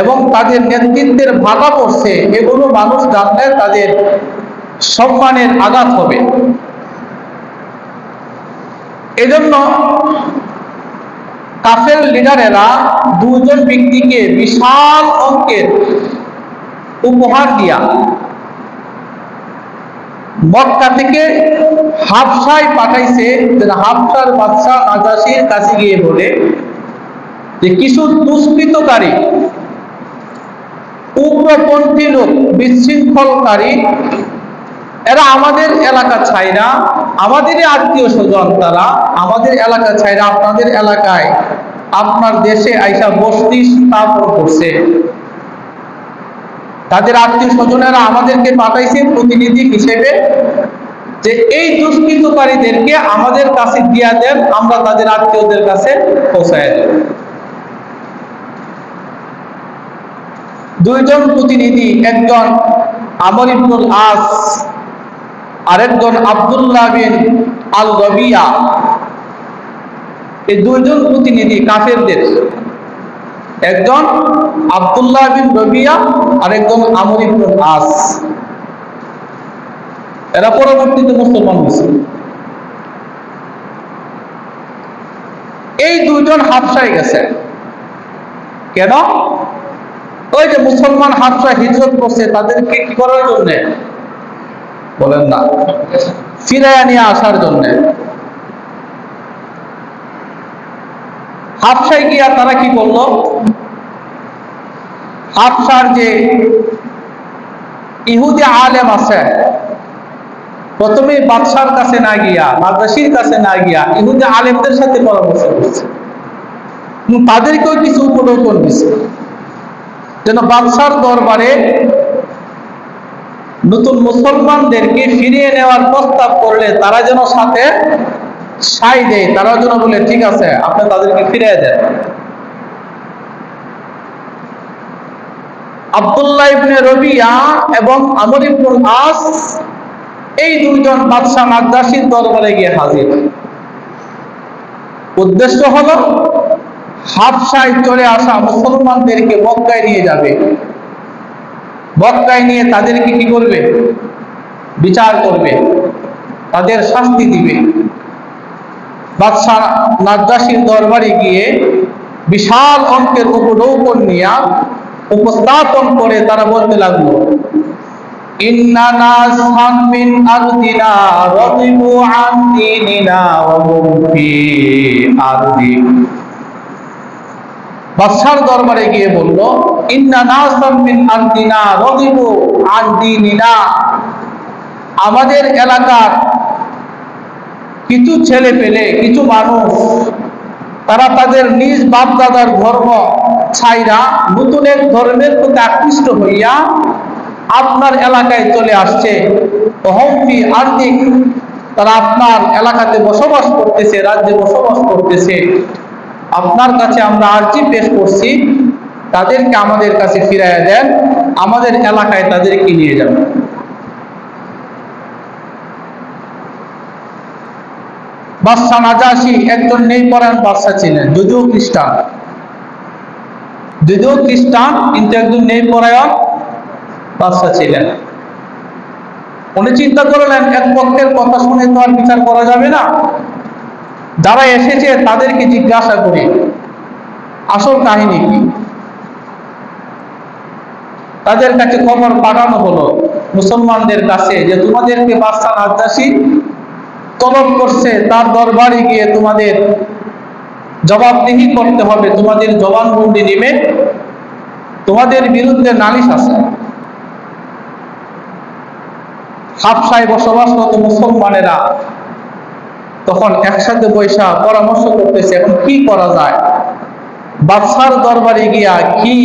এবং তাদের নেতৃত্বের ভাটা পড়ছে, এগুলো মানুষ জানলে তাদের সম্মানের আঘাত হবে। এজন্য কাফের লিডারেরা দুজন ব্যক্তিকে বিশাল অঙ্কের উপহার দিয়া মক্কা থেকে হাবশায় পাঠাইছে, হাবশার বাদশা নাজাশীর কাছে গিয়ে বলে যে কিছু দুষ্কৃতকারী, উগ্রপন্থী লোক, বিশৃঙ্খলকারী, এরা আমাদের এলাকা ছাইরা, আমাদেরই আত্মীয় স্বজন, তারা আমাদের এলাকা ছাইরা আপনাদের এলাকায়, আপনার দেশে আইসা বসতি স্থাপন করছে। তাদের আত্মীয় স্বজনেরা আমাদেরকে পাঠাইছে প্রতিনিধি হিসেবে যে এই দুষ্কৃতকারীদেরকে আমাদের কাছে দিয়া দেন, আমরা তাদের আত্মীয়দের কাছে পৌঁছায় দেব। দুইজন প্রতিনিধি, একজন আমর ইবনুল আস, আরেকজন আব্দুল্লাহ বিন আল রবিয়া, এই দুইজন প্রতিনিধি কাফেরদের, একজন আব্দুল্লাহ বিন রবিয়া আর একজন আমর ইবনুল আস, এরা পরবর্তীতে মুসলমান হয়েছে। এই দুইজন হাবশায় গেছে কেন? ওই যে মুসলমান হাবশা হিজরত করছে, তাদেরকে কি করার জন্য বলেন না, ফিরাইয়া নিয়ে আসার জন্য। হাবশায় গিয়া তারা কি করলো, হাবশার যে ইহুদি আলেম আছে, প্রথমে বাদশার কাছে না গিয়া, নাজাশীর কাছে না গিয়া, ইহুদি আলেমদের সাথে পরামর্শ করছে, তাদেরকেও কিছু উপঢৌকন দিচ্ছে, যেন বাদশার দরবারে নতুন মুসলমানদেরকে ফিরিয়ে নেওয়ার প্রস্তাব করলে তারা যেন সাথে সাই দেয়, তারা যেন বলে ঠিক আছে আপনি তাদেরকে ফিরিয়ে দেন। আব্দুল্লাহ ইবনে রবিয়া এবং আমর ইবনুল আস, এই দুইজন বাদশা নাজাশীর দরবারে গিয়ে হাজির। উদ্দেশ্য হলো হাবশায় চলে আসা মুসলমানদেরকে মক্কায় নিয়ে যাবে, মক্কায় নিয়ে তাদেরকে কি করবে, বিচার করবে, তাদের শাস্তি দিবে। বাদশা নাজাশীর দরবারে গিয়ে বিশাল অঙ্কের উপঢৌকন নিয়ে উপস্থাপন করে তারা বলতে লাগলো, ইন্না নাসান মিন আরদিনা রাদিবু আন দীনিনা ওয়া হুম ফি আরদি। বাদশার দরবারে গিয়ে বলল, ইন্না নাসান মিন আরদিনা রাদিবু আন দীনিনা, আমাদের এলাকার কিছু ছেলে পেলে, কিছু মানুষ, তারা তাদের নিজ বাপ দাদার ধর্ম ছাইরা নতুন এক ধর্মের প্রতি আকৃষ্ট হইয়া আপনার এলাকায় চলে আসছে। তারা আপনার এলাকাতে বসবাস করতেছে, রাজ্যে বসবাস করতেছে। আপনার কাছে আমরা আর্জি পেশ করছি, তাদেরকে আমাদের কাছে ফিরাইয়া দেন, আমাদের এলাকায় তাদেরকে নিয়ে যাবেন। বাদশা নাজাশী একজন নেইপরায়ণ বাদশা ছিলেন, যদিও খ্রিস্টান, কিন্তু একজন নেইপরায়ণ বাদশা ছিলেন। উনি চিন্তা করলেন এক পক্ষের কথা শুনে তো আর বিচার করা যাবে না, যারা এসেছে তাদেরকে জিজ্ঞাসা করি আসল কাহিনী কি। তাদের কাছে খবর পাঠানো হলো মুসলমানদের কাছে যে তোমাদেরকে বাদশা নাজাশী তলব করছে, তার দরবারে গিয়ে তোমাদের জবাবদিহি করতে হবে, তোমাদের জবানবন্দি নিবে, তোমাদের বিরুদ্ধে নালিশ আছে। হাবশায় বসবাসরত মুসলমানেরা তখন একসাথে বৈশা পরামর্শ করতেছে এখন কি করা যায়, বাদশার দরবারে গিয়া কি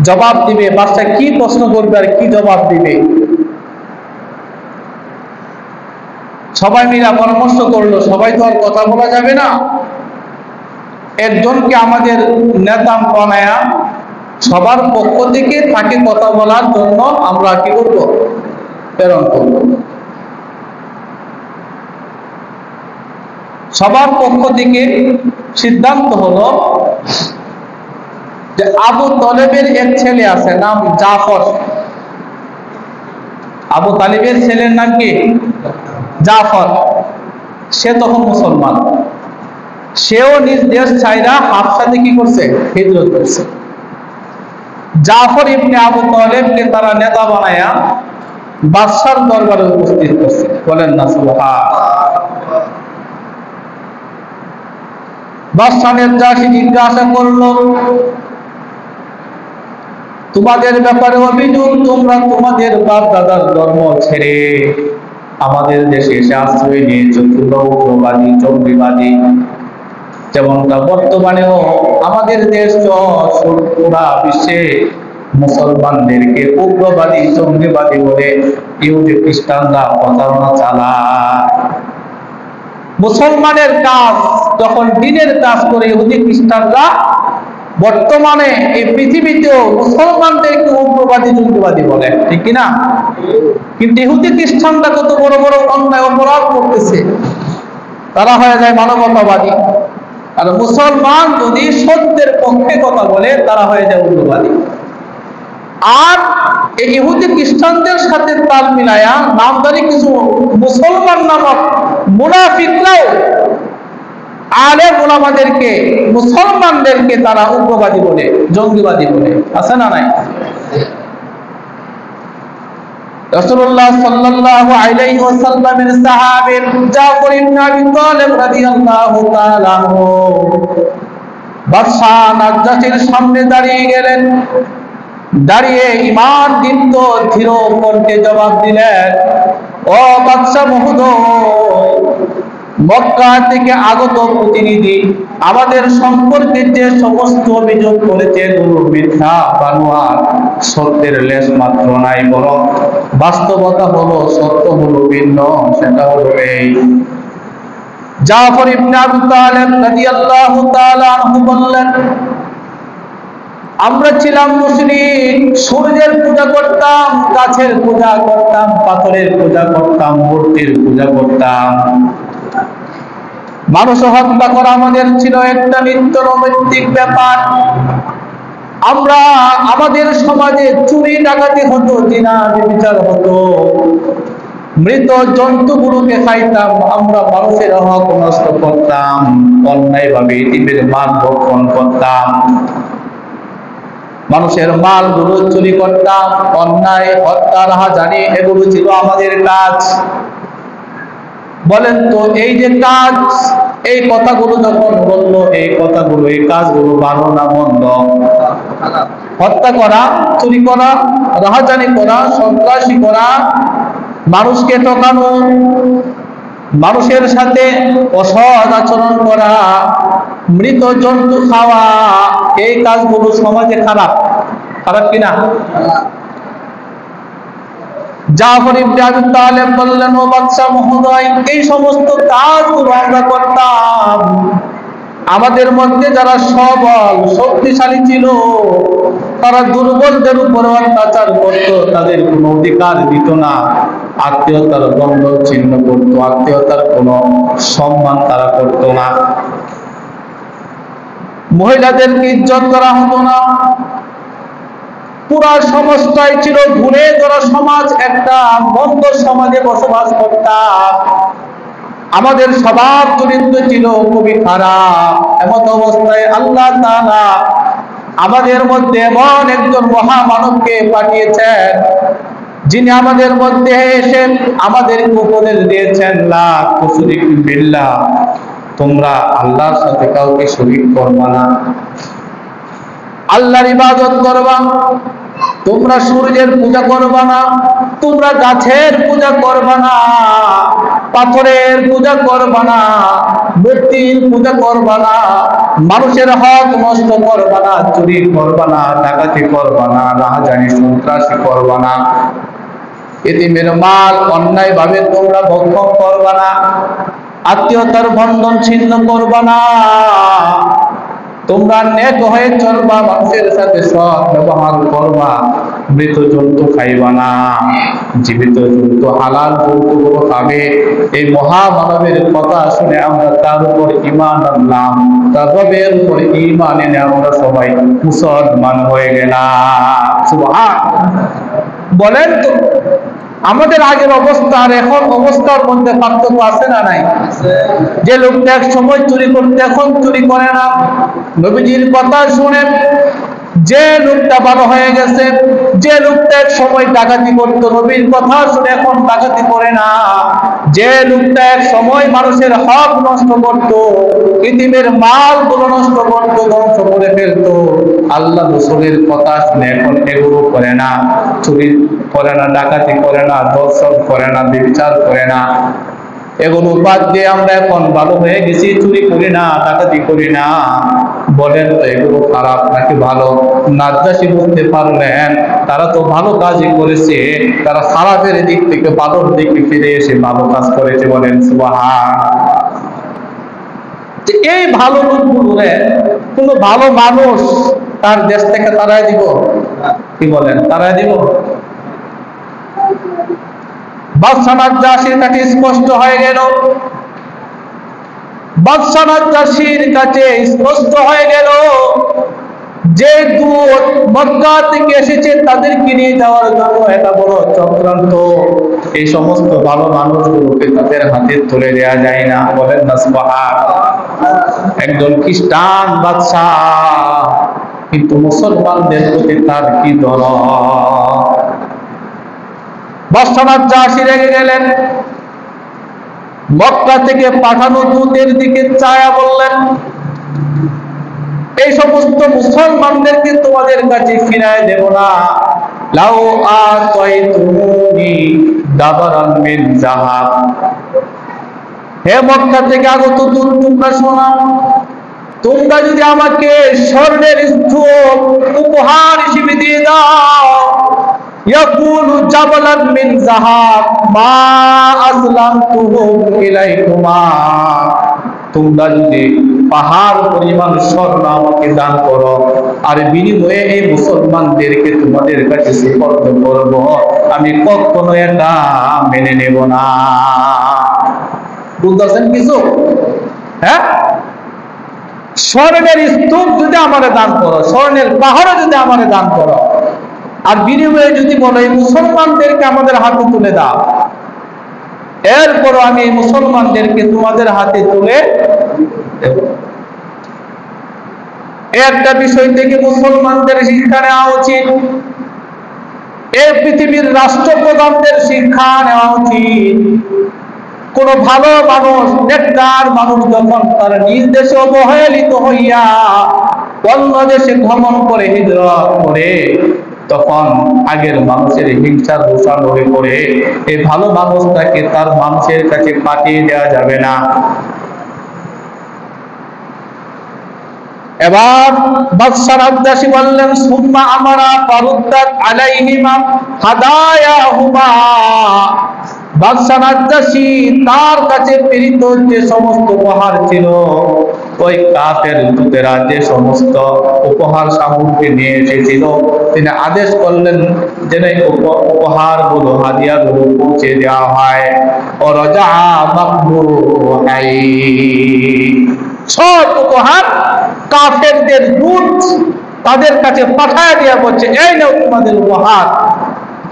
জবাব দিবে, বাদশা কি প্রশ্ন করবে আর কি জবাব দিবে। সবাই মিলে পরামর্শ করলো, সবাই তো আর কথা বলা যাবে না, একজনকে আমাদের নেতা বানায়া সবার পক্ষ থেকে তাকে কথা বলার জন্য আমরা কি করব, প্রেরণ করব। সবার পক্ষ থেকে সিদ্ধান্ত হলো যে আবু তালেবের এক ছেলে আছে, নাম জাফর। আবু তালেবের ছেলের নাম কি? জাফর। সে তখন মুসলমান, সেও নিজ দেশ ছাইরা হাবশাতে কি করছে, হিজরত করছে। জাফর ইবনে আবু তালেবকে তারা নেতা বানায়া বাদশার দরবারে উপস্থিত করছে, বলেন না সুবহানাল্লাহ। বাদশা নেজাশী জিজ্ঞাসা করলো, তোমাদের ব্যাপারে অভিযোগ, তোমরা তোমাদের বাপ দাদার ধর্ম ছেড়ে আমাদের দেশে এসে আশ্রয় নিয়েছ উগ্রবাদী জঙ্গিবাদী, যেমনটা বর্তমানেও আমাদের দেশ পুরা বিশ্বে মুসলমানদেরকে উগ্রবাদী জঙ্গিবাদী বলে ইহুদি খ্রিস্টানরা প্রচারণা চালায়। মুসলমানের কাজ যখন দিনের কাজ করে ইহুদি খ্রিস্টানরা বর্তমানে এই পৃথিবীতেও মুসলমানদেরকে উগ্রবাদী জঙ্গিবাদী বলে, ঠিক কিনা? কিন্তু ইহুদি খ্রিস্টানরা কত বড় বড় অন্যায় অপরাধ করতেছে, তারা হয়ে যায় মানবতাবাদী। আর মুসলমান যদি সত্যের পক্ষে কথা বলে তারা হয়ে যায় উগ্রবাদী। আর এই ইহুদি খ্রিস্টানদের সাথে তাল মিলায়া নামদারি কিছু মুসলমান নামক মুনাফিকরাও আলেম ওলামাদেরকে, মুসলমানদেরকে তারা উগ্রবাদী বলে, জঙ্গিবাদী বলে, আছে না নাই? রাসূলুল্লাহ সাল্লাল্লাহু আলাইহি ওয়াসাল্লামের সাহাবী জাফর ইবনে আবি তালিব রাদিয়াল্লাহু তাআলা আনহু বাদশা নাজ্জাশীর সামনে দাঁড়িয়ে গেলেন। দাঁড়িয়ে ঈমান দীপ্ত ধীর কণ্ঠে জবাব দিলেন, ও বাদশা মহোদয়, মক্কা থেকে আগত প্রতিনিধি আমাদের সম্পর্কে যে সমস্ত অভিযোগ করেছে এগুলো মিথ্যা বানোয়াট, সত্যের লেশ মাত্র নাই, বরং বাস্তবতা হলো, সত্য হলো ভিন্ন। সেটা হলো এই, জাফর ইবনে আবি তালিব রাদিয়াল্লাহু তাআলা আনহু বললেন, আমরা ছিলাম মুশরিক, সূর্যের পূজা করতাম, গাছের পূজা করতাম, পাথরের পূজা করতাম, মূর্তির পূজা করতাম। মানুষ হত্যা করা আমাদের ছিল একটা নিত্য নৈমিত্তিক ব্যাপার। আমরা আমাদের সমাজে চুরি ডাকাতি হতো, জিনা ব্যভিচার হতো, মৃত জন্তুগুলোকে খাইতাম, আমরা মানুষের হক নষ্ট করতাম, অন্যায়ভাবে এতিমের মাল ভক্ষণ করতাম, মানুষের মালগুলো চুরি করতাম, অন্যায় হত্যা রাহাজানি এগুলো ছিল আমাদের কাজ। বলেন তো এই যে কাজ, এই কথাগুলো যখন বললো, এই কথাগুলো, এই কাজগুলো ভালো না মন্দ? হত্যা করা, চুরি করা, রাহাজানি করা, সন্ত্রাসী করা, মানুষকে ঠকানো, মানুষের সাথে অসৎ আচরণ করা, মৃত জন্তু খাওয়া, এই কাজগুলো সমাজে খারাপ, খারাপ কিনা? জাফর ইবনে আবি তালিব বললেন, ও বাদশা মহোদয়, এই সমস্ত কাজগুলো আমরা করতাম। আমাদের মধ্যে যারা সবল শক্তিশালী ছিল তারা দুর্বলদের উপর অত্যাচার করত, তাদের কোনো অধিকার দিত না, আত্মীয়তার দ্বন্দ্ব ছিন্ন করত, আত্মীয়তার কোনো সম্মান তারা করত না, মহিলাদেরকে ইজ্জত করা হতো না। পুরা সমাজটাই ছিল ঘুরে ধরা সমাজ, একটা মন্দ সমাজে বসবাস করতাম। আমাদের স্বভাব চরিত্র ছিল খুবই খারাপ। এমন অবস্থায় আল্লাহ তাআলা আমাদের মধ্যে এমন একজন মহামানবকে পাঠিয়েছেন, যিনি আমাদের মধ্যে এসে আমাদের উপদেশ দিয়েছেন, লা তুশরিকু বিল্লাহ, তোমরা আল্লাহর সাথে কাউকে শরীক করবা না, আল্লাহর ইবাদত করবা, তোমরা সূর্যের পূজা করবা না, তোমরা গাছের পূজা করবা না, পাথরের পূজা করবা না, মূর্তির পূজা করবা না, মানুষের হক নষ্ট করবা না, চুরি করবা না, ডাকাতি করবা না, রাহাজানি সন্ত্রাসী করবা না, এতিমের মাল অন্যায় ভাবে তোমরা ভক্ষণ করবা না, আত্মীয়তার বন্ধন ছিন্ন করবা না, তোমরা নেক হয়ে চলবা, মানুষের সাথে সৎ ব্যবহার করবা, মৃত জন্তু খাইবা না, জীবিত জন্তু হালাল জন্তুগুলো খাবে। এই মহামানবের কথা শুনে আমরা তার উপর ঈমান আনলাম, তার রবের উপর ঈমান এনে আমরা সবাই মুসলমান হয়ে গেলাম। সুবহানাল্লাহ। বলেন তো আমাদের আগের অবস্থা আর এখন অবস্থার মধ্যে পার্থক্য আছে না নাই? যে লোকটা এক সময় চুরি করতে এখন চুরি করে না, নবীজির কথা শুনে যে লোকটা ভালো হয়ে গেছে, যে লোকটা এক সময় ডাকাতি করতো, নবীর কথা শুনে এখন ডাকাতি করে না। যে লোকটা এক সময় মানুষের হক নষ্ট করতো, ইতিমের মাল গুলো নষ্ট করতো, ধ্বংস করে ফেলতো, আল্লাহ রাসূলের কথা শুনে এখন এগুলো করে না। চুরি করে না, ডাকাতি করে না, দর্শন করে না, ব্যভিচার করে না। এগুলো বাদ দিয়ে আমরা এখন ভালো হয়ে গেছি, চুরি করি না, ডাকাতি করি না। বলেন তো এগুলো খারাপ নাকি ভালো? নাজ্জাশী বলতে পারলেন তারা তো ভালো কাজই করেছে, তারা খারাপের দিক থেকে ভালোর দিকে ফিরে এসে ভালো কাজ করেছে। বলেন সুবহান। এই ভালো লোকগুলো কোন ভালো মানুষ তার দেশ থেকে তারাই দিব? কি বলেন, তারাই দিব? বাদশাহ নাজ্জাশীর কাছে স্পষ্ট হয়ে গেল, বাদশাহ নাজ্জাশীর কাছে স্পষ্ট হয়ে গেল যে দূত মক্কা থেকে এসেছে তাদেরকে নিয়ে যাওয়ার জন্য এটা বড় চক্রান্ত। এই সমস্ত ভালো মানুষগুলোকে তাদের হাতে তুলে দেওয়া যায় না। বলেন না সুবহান। একজন খ্রিস্টান বাদশাহ, কিন্তু মুসলমানদের প্রতি তার কি দরদ। বাদশাহ নাজ্জাশী রেগে গেলেন, মক্কা থেকে পাঠানো দূতের দিকে চায়া বললেন, এই সমস্ত মুসলমানদেরকে তোমাদের কাছে ফিরায় দেব না। লাউ আতাইতুনি দাবারান মিন যাহাব। হে মক্কা থেকে আগত দূত, তোমরা শোনাও, তোমরা যদি আমাকে স্বর্ণের স্তূপ উপহার হিসেবে দিয়ে দাও, ইয়াকুলু জাবালান মিন যাহাব মা আসলামতুহুম ইলাইকুমা। তোমরা যদি পাহাড় পরিমাণ স্বর্ণ আমাকে দান করো, আর বিনিময়ে এই মুসলমানদেরকে তোমাদের কাছে সুপর্দ করব, আমি কখনো এটা মেনে নেব না। বুঝতেছেন কিছু? হ্যাঁ, স্বর্ণের স্তূপ যদি আমারে দান করো, স্বর্ণের পাহাড় যদি আমারে দান করো, আর বিনিময়ে যদি বলো এই মুসলমানদেরকে আমাদের হাতে তুলে দাও, এরপরও আমি এই মুসলমানদেরকে তোমাদের হাতে তুলে দেব। একটা বিষয় থেকে মুসলমানদের শিক্ষা নেওয়া উচিত, এই পৃথিবীর রাষ্ট্রপ্রধানদের শিক্ষা নেওয়া উচিত। কোন ভালো মানুষ, নেককার মানুষ যখন তার নিজ দেশে অবহেলিত হইয়া অন্য দেশে ভ্রমণ করে, হিজরত করে, তখন আগের মানুষের হিংসার দোষার হয়ে পড়ে এই ভালো মানুষটাকে তার মানুষের কাছে পাঠিয়ে দেওয়া যাবে না। এবার বাদশাহ নাজ্জাশী বললেন, সুম্মা আমারা ফারুদ্দাত আলাইহিমা হাদায়াহুমা। বাদশাহ নাজ্জাশী তার কাছে প্রেরিত যে সমস্ত উপহার ছিল, ওই কাফের দূতেরা যে সমস্ত উপহার সামগ্রী নিয়ে এসেছিল, তিনি আদেশ করলেন যেন উপহার গুলো, হাদিয়া গুলো পৌঁছে দেওয়া হয়। ও রাজা মাকবুহাই, সব উপহার কাফেরদের দূত তাদের কাছে পাঠায় দেওয়া বলছে, এই নাও তোমাদের উপহার,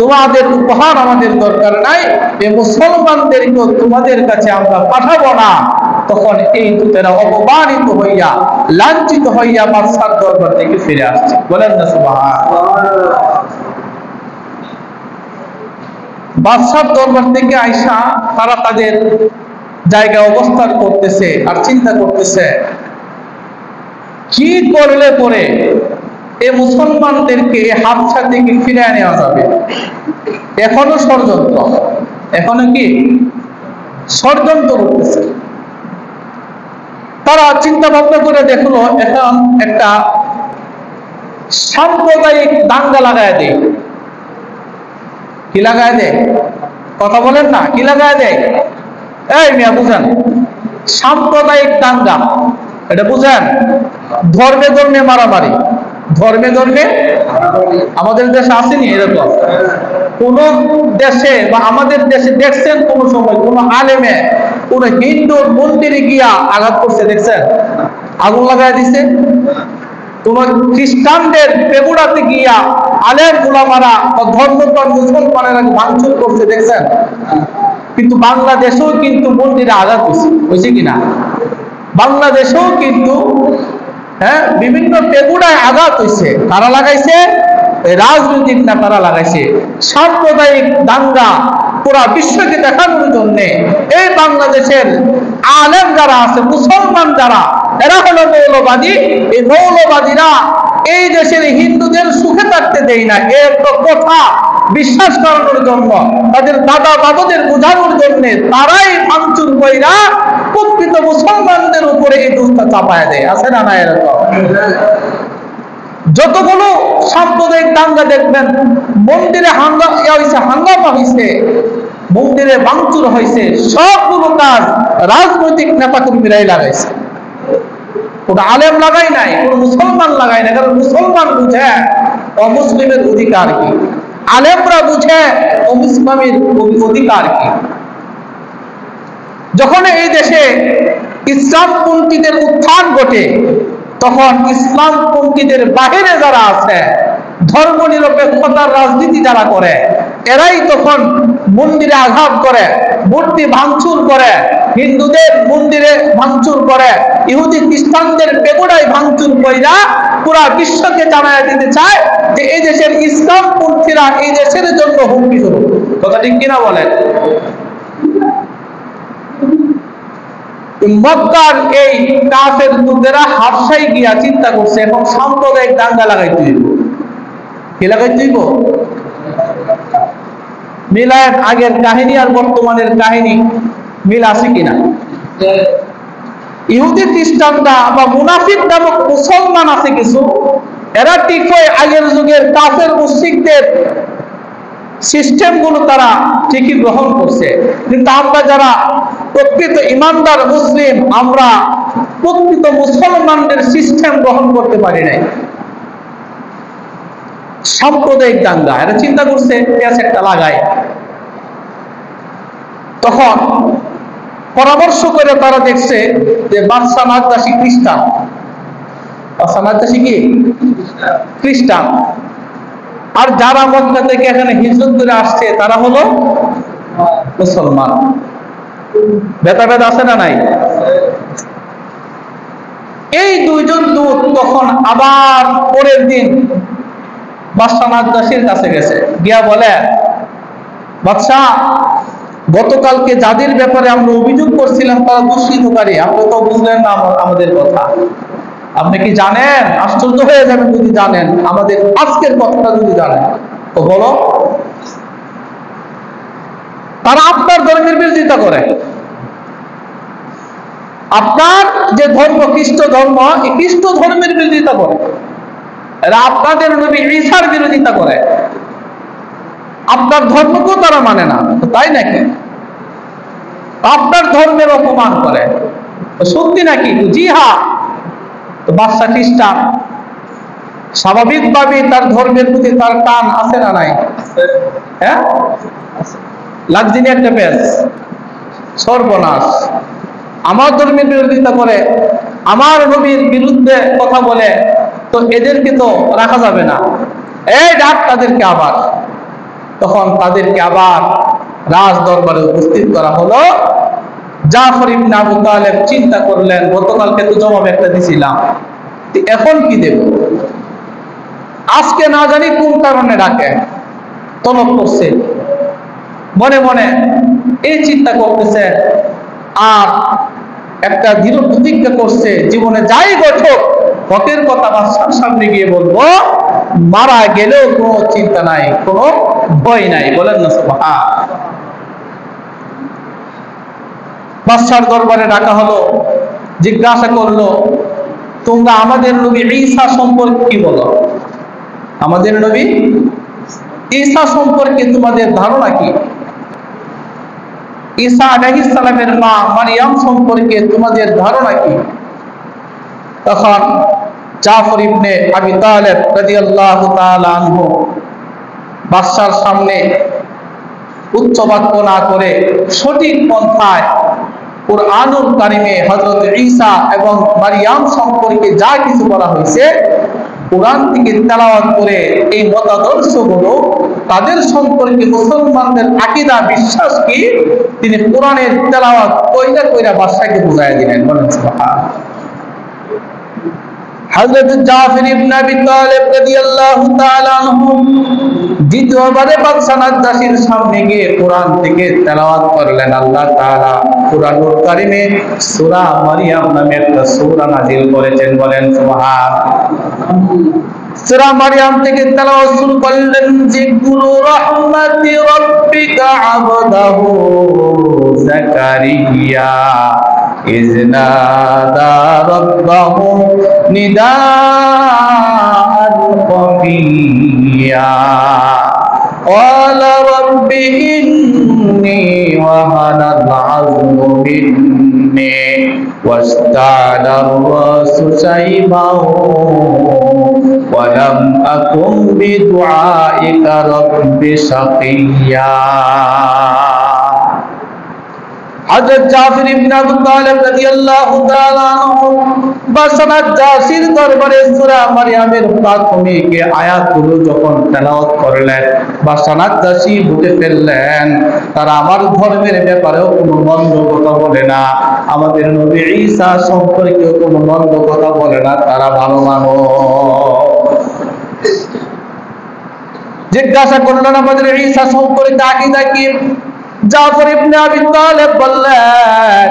তোমাদের উপহার আমাদের দরকার নাই, এই মুসলমানদেরকেও তোমাদের কাছে আমরা পাঠাবো না। তখন এই দূতেরা অপমানিত হইয়া, লাঞ্ছিত হইয়া বাদশার দরবার থেকে ফিরে আসছে। বলেন না সুবহান। বাদশার দরবার থেকে আইসা তারা তাদের জায়গায় অবস্থান করতেছে আর চিন্তা করতেছে কি করলে পরে এই মুসলমানদেরকে এই হাবশা থেকে ফিরে নেওয়া যাবে। এখনো ষড়যন্ত্র, এখনো কি ষড়যন্ত্র করতেছে। তারা চিন্তা ভাবনা করে দেখলো এখন একটা সাম্প্রদায়িক দাঙ্গা লাগায় দেয়। কি লাগায় দেয়? কথা বলেন না, কি লাগায় দেয়? এই মিয়া বুঝেন, সাম্প্রদায়িক দাঙ্গা, এটা বুঝেন? ধর্মে ধর্মে মারামারি, ধর্মে ধর্মে। আমাদের দেশে আসেনি এরকম? কোন দেশে বা আমাদের দেশে দেখছেন কোন সময় কোন আলেমে কোন হিন্দুর মন্দিরে গিয়া আঘাত করছে? দেখছেন? আগুন লাগাই দিছে। কোন খ্রিস্টানদের পেগুড়াতে গিয়া আলেম উলামারা বা ধর্মপ্রাণ মুসলমানেরা ভাঙচুর করছে? দেখছেন? কিন্তু বাংলাদেশেও কিন্তু মন্দিরে আঘাত হয়েছে কিনা? বাংলাদেশেও কিন্তু বিভিন্ন পেগুড়ায় আঘাত হয়েছে। কারা লাগাইছে? রাজনৈতিক নেতারা লাগাইছে, সাম্প্রদায়িক দাঙ্গা পুরা বিশ্বকে দেখানোর জন্য এই বাংলাদেশের আলেম যারা আছে, মুসলমান যারা, এরা হলো মৌলবাদী। এই মৌলবাদীরা এই দেশের হিন্দুদের সুখে থাকতে দেয় না, এর কথা বিশ্বাস করানোর জন্য, তাদের দাদা বাবুদের বোঝানোর জন্য তারাই ভাঙচুর কইরা প্রকৃত মুসলমানদের উপরে এই দোষটা চাপায় দেয়। আছে না না এরকম? যতগুলো সাম্প্রদায়িক দাঙ্গা দেখবেন, মন্দিরে হাঙ্গামা হয়েছে, মন্দিরে ভাঙচুর হয়েছে, সবগুলো কাজ রাজনৈতিক নেতাকর্মীরাই লাগাইছে। ওটা আলেম লাগাই নাই, কোন মুসলমান লাগাই নাই। কারণ মুসলমান বুঝে অমুসলিমের অধিকার কি, আলেমরা বুঝে অমুসলিমের অধিকার কি। যখন এই দেশে ইসলামপন্থীদের উত্থান ঘটে, তখন ইসলামপন্থীদের বাহিরে যারা আছে, ধর্ম নিরপেক্ষতার রাজনীতি যারা করে, এরাই তখন মন্দিরে আঘাত করে, মূর্তি ভাঙচুর করে, হিন্দুদের মন্দিরে ভাঙচুর করে, ইহুদি খ্রিস্টানদের পেগোডায় ভাঙচুর কইরা পুরা বিশ্বকে জানায় দিতে চায় যে এই দেশের ইসলামপন্থীরা এই দেশের জন্য হুমকি স্বরূপ। কথা ঠিক কিনা বলেন? মক্কার এই কাফের লোকেরা হাবশায় গিয়া চিন্তা করছে এখন সাম্প্রদায়িক দাঙ্গা লাগাইতে হইব। কি লাগাইতে হইব? মিলাদ আগের কাহিনী আর বর্তমানের কাহিনী মিল আছে কিনা? ইহুদি খ্রিস্টানরা বা মুনাফিক নামক মুসলমান আছে কিছু, এরা ঠিক হয় আগের যুগের কাফের মুশরিকদের সিস্টেম গুলো তারা ঠিকই গ্রহণ করছে, কিন্তু আমরা যারা প্রকৃত ইমানদার মুসলিম, আমরা প্রকৃত মুসলমানদের সিস্টেম গ্রহণ করতে পারি নাই। সাম্প্রদায়িক দাঙ্গা এরা চিন্তা করছে একটা লাগায়, তখন পরামর্শ করে তারা দেখছে যে বাদশা নাজ্জাশী খ্রিস্টান, বাদশা নাজ্জাশী কি খ্রিস্টান, আর যারা মক্কা থেকে এখানে হিজরত করে আসছে তারা হলো মুসলমান। ভেদাভেদ আছে না নাই? এই দুইজন দূত তখন আবার পরের দিন বাদশা নাজ্জাশীর কাছে গেছে, গিয়া বলে, বাদশাহ, গতকালকে যাদের ব্যাপারে আমরা অভিযোগ করছিলাম তারা দুষ্কৃতকারী, আপনি তো বুঝলেন না আমাদের কথা। আপনি কি জানেন? আশ্চর্য হয়ে যাবেন যদি জানেন, আমাদের আজকের কথাটা যদি জানেন। তো বলো। তারা আপনার ধর্মের বিরোধিতা করে, আপনার যে ধর্ম খ্রিস্ট ধর্ম, এই খ্রিস্ট ধর্মের বিরোধিতা করে, এরা আপনাদের নবী ঈসার বিরোধিতা করে, আপনার ধর্মকেও তারা মানে না। তাই নাকি? আপনার ধর্মের অপমান করে, সত্যি নাকি? জি হ্যাঁ। তো বাদশা খ্রিস্টান, স্বাভাবিকভাবে তার ধর্মের প্রতি তার টান আছে না নাই? হ্যাঁ, লাগছে না একটা পেজ? সর্বনাশ, আমার ধর্মের বিরোধিতা করে, আমার নবীর বিরুদ্ধে কথা বলে, তো এদেরকে তো রাখা যাবে না, এই ডাক তাদেরকে আবার। তখন তাদেরকে আবার রাজ দরবারে উপস্থিত করা হলো। জাফর ইবনে আবু তালেব চিন্তা করলেন, গতকালকে তো জবাব একটা দিছিলাম, এখন কি দেব? আজকে না জানি কোন কারণে ডাকে, তলব করছে, মনে মনে এই চিন্তা করতেছে, আর একটা দৃঢ় প্রতিজ্ঞা করছে, জীবনে যাই ঘটুক হকের কথা বাদশার সামনে গিয়ে বলবো, মারা গেলেও কোনো চিন্তা নাই, কোনো ভয় নাই। বলেন না সুবহান। বাদশার দরবারে ডাকা হলো, জিজ্ঞাসা করলো, তোমরা আমাদের নবী ঈসা সম্পর্কে কি বলো? আমাদের নবী ঈসা সম্পর্কে তোমাদের ধারণা কি? ঈসা আলাইহিস সালামের মা মারিয়াম সম্পর্কে তোমাদের ধারণা কি? তখন জাফর ইবনে আবি তালেব রাদিয়াল্লাহু তাআলা আনহু বাদশার সামনে উচ্চ বাক্য না করে সঠিক পন্থায় কুরআনুল কারীমে হযরত ঈসা এবং মারিয়াম সম্পর্কে যা কিছু বলা হয়েছে, কোরআন থেকে তেলাওয়াত করে এই মতাদর্শগুলো, তাদের সম্পর্কে মুসলমানদের আকীদা বিশ্বাস কি, তিনি কোরআনের তেলাওয়াত কইরা কইরা বাদশাকে বুঝাইয়া দিলেন। বলেন সুবহানাল্লাহ। হযরত জাফর ইবনে আবি তালিব রাদিয়াল্লাহু তাআলা আনহু দ্বিতীয়বারে বাদশা নাজ্জাশীর সামনে গিয়ে কোরআন থেকে তেলাওয়াত করলেন। আল্লাহ তাআলা কোরআনুল কারীমে সূরা মারইয়াম নামে একটা সূরা নাযিল করেছেন, বলেন সুবহানাল্লাহ। সূরা মারইয়াম থেকে তেলাওয়াত শুরু করলেন, যিকরু রাহমাতি রাব্বিকা আবদাহু যাকারিয়া ইয নাদা রাব্বাহু নিদাআন খাফিয়া ক্বালা রাব্বি ইন্নী ওয়াহানাল আযমু মিন্নী ওয়াশতা'আলা আর-রাসু শাইবাও ওয়ালাম আকুম বিদুআইকা রাব্বি শাকিয়া। হযরত জাফর ইবনে আবি তালিব রাদিয়াল্লাহু তাআলা আনহু বাদশা নাজ্জাশীর দরবারে সূরা মারইয়ামের প্রাথমিক আয়াতগুলো যখন তেলাওয়াত করলেন, বাদশা নাজ্জাশী বুঝে ফেললেন তারা আমার ধর্মের ব্যাপারেও কোনো মন্দ কথা বলে না, আমাদের নবী ঈসা সম্পর্কেও কোনো মন্দ কথা বলে না, তারা ভালো মানুষ। জিজ্ঞাসা করলেন আমাদের ঈসা সম্পর্কে আকীদা কি? জাফর ইবনে আবি তালিব বললেন,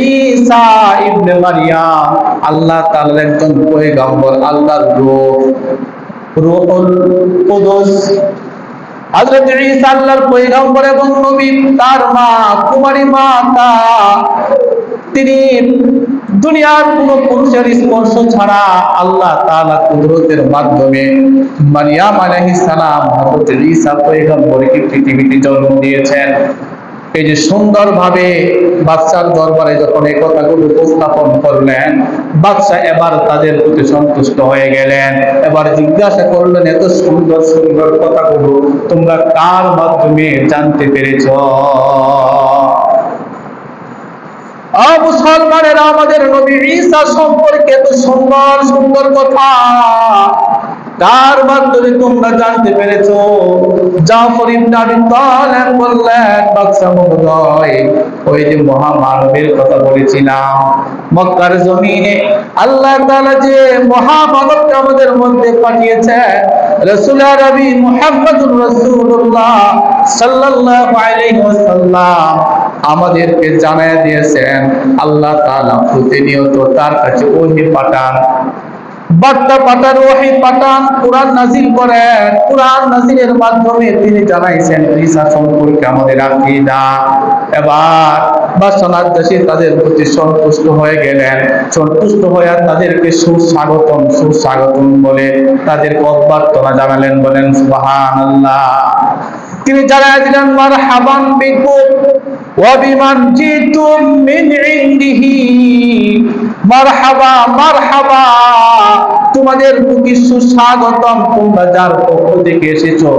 ঈসা ইবনে মারইয়াম আল্লাহ তাআলার একজন পয়গম্বর, আল্লাহর রূহুল কুদুস। হযরত ঈসা আল্লাহর পয়গম্বর এবং নবী। তার মা কুমারী মাতা, তিনি দুনিয়ার কোন পুরুষের স্পর্শ ছাড়া আল্লাহ তাআলা কুদরতের মাধ্যমে মারইয়াম আলাইহিস সালাম হযরত ঈসা পয়গম্বরকে পৃথিবীতে জন্ম দিয়েছেন। এই যে সুন্দরভাবে বাদশার দরবারে যখন এই কথাগুলো উপস্থাপন করলেন, বাদশা এবার তাদের প্রতি সন্তুষ্ট হয়ে গেলেন। এবার জিজ্ঞাসা করলেন, এত সুন্দর সুন্দর কথাগুলো তোমরা কার মাধ্যমে জানতে পেরেছ? মুসলমানেরা, আমাদের নবী ঈসা সম্পর্কে এত সুন্দর সুন্দর কথা কার মাধ্যমে তোমরা জানতে পেরেছো? জাফর ইবনে আবি তালিব বললেন, বাদশা মহোদয়, ওই যে মহামানবের কথা বলেছিলাম, মক্কার জমিনে আল্লাহ তাআলা যে মহামানবকে আমাদের মধ্যে পাঠিয়েছেন, রাসূল আরবি মুহাম্মদুর রাসূলুল্লাহ সাল্লাল্লাহু আলাইহি ওয়াসাল্লাম আমাদেরকে জানায় দিয়েছেন আল্লাহ তাআলা প্রতিনিয়ত তার কাছে ওহী পাঠান, বার্তা পাঠান, ওহী পাঠান, কোরআন নাযিল করেন। কোরআন নাযিলের মাধ্যমে তিনি জানাইছেন ঈসা সম্পর্কে আমাদের আকীদা। এবার বাদশা নাজ্জাশী তাদের প্রতি সন্তুষ্ট হয়ে গেলেন। সন্তুষ্ট হয়ে তাদেরকে সুস্বাগতম বলে তাদেরকে অভ্যর্থনা জানালেন, বলেন সুবহানাল্লাহ। তিনি জানায় দিলেন, মারহাবান বিকুম ওয়া বিমান জিতুম মিন ইনদিহি, মারহাবা মারহাবা, তোমাদের প্রতি সুস্বাগতম, তোমরা যার পক্ষ থেকে এসেছো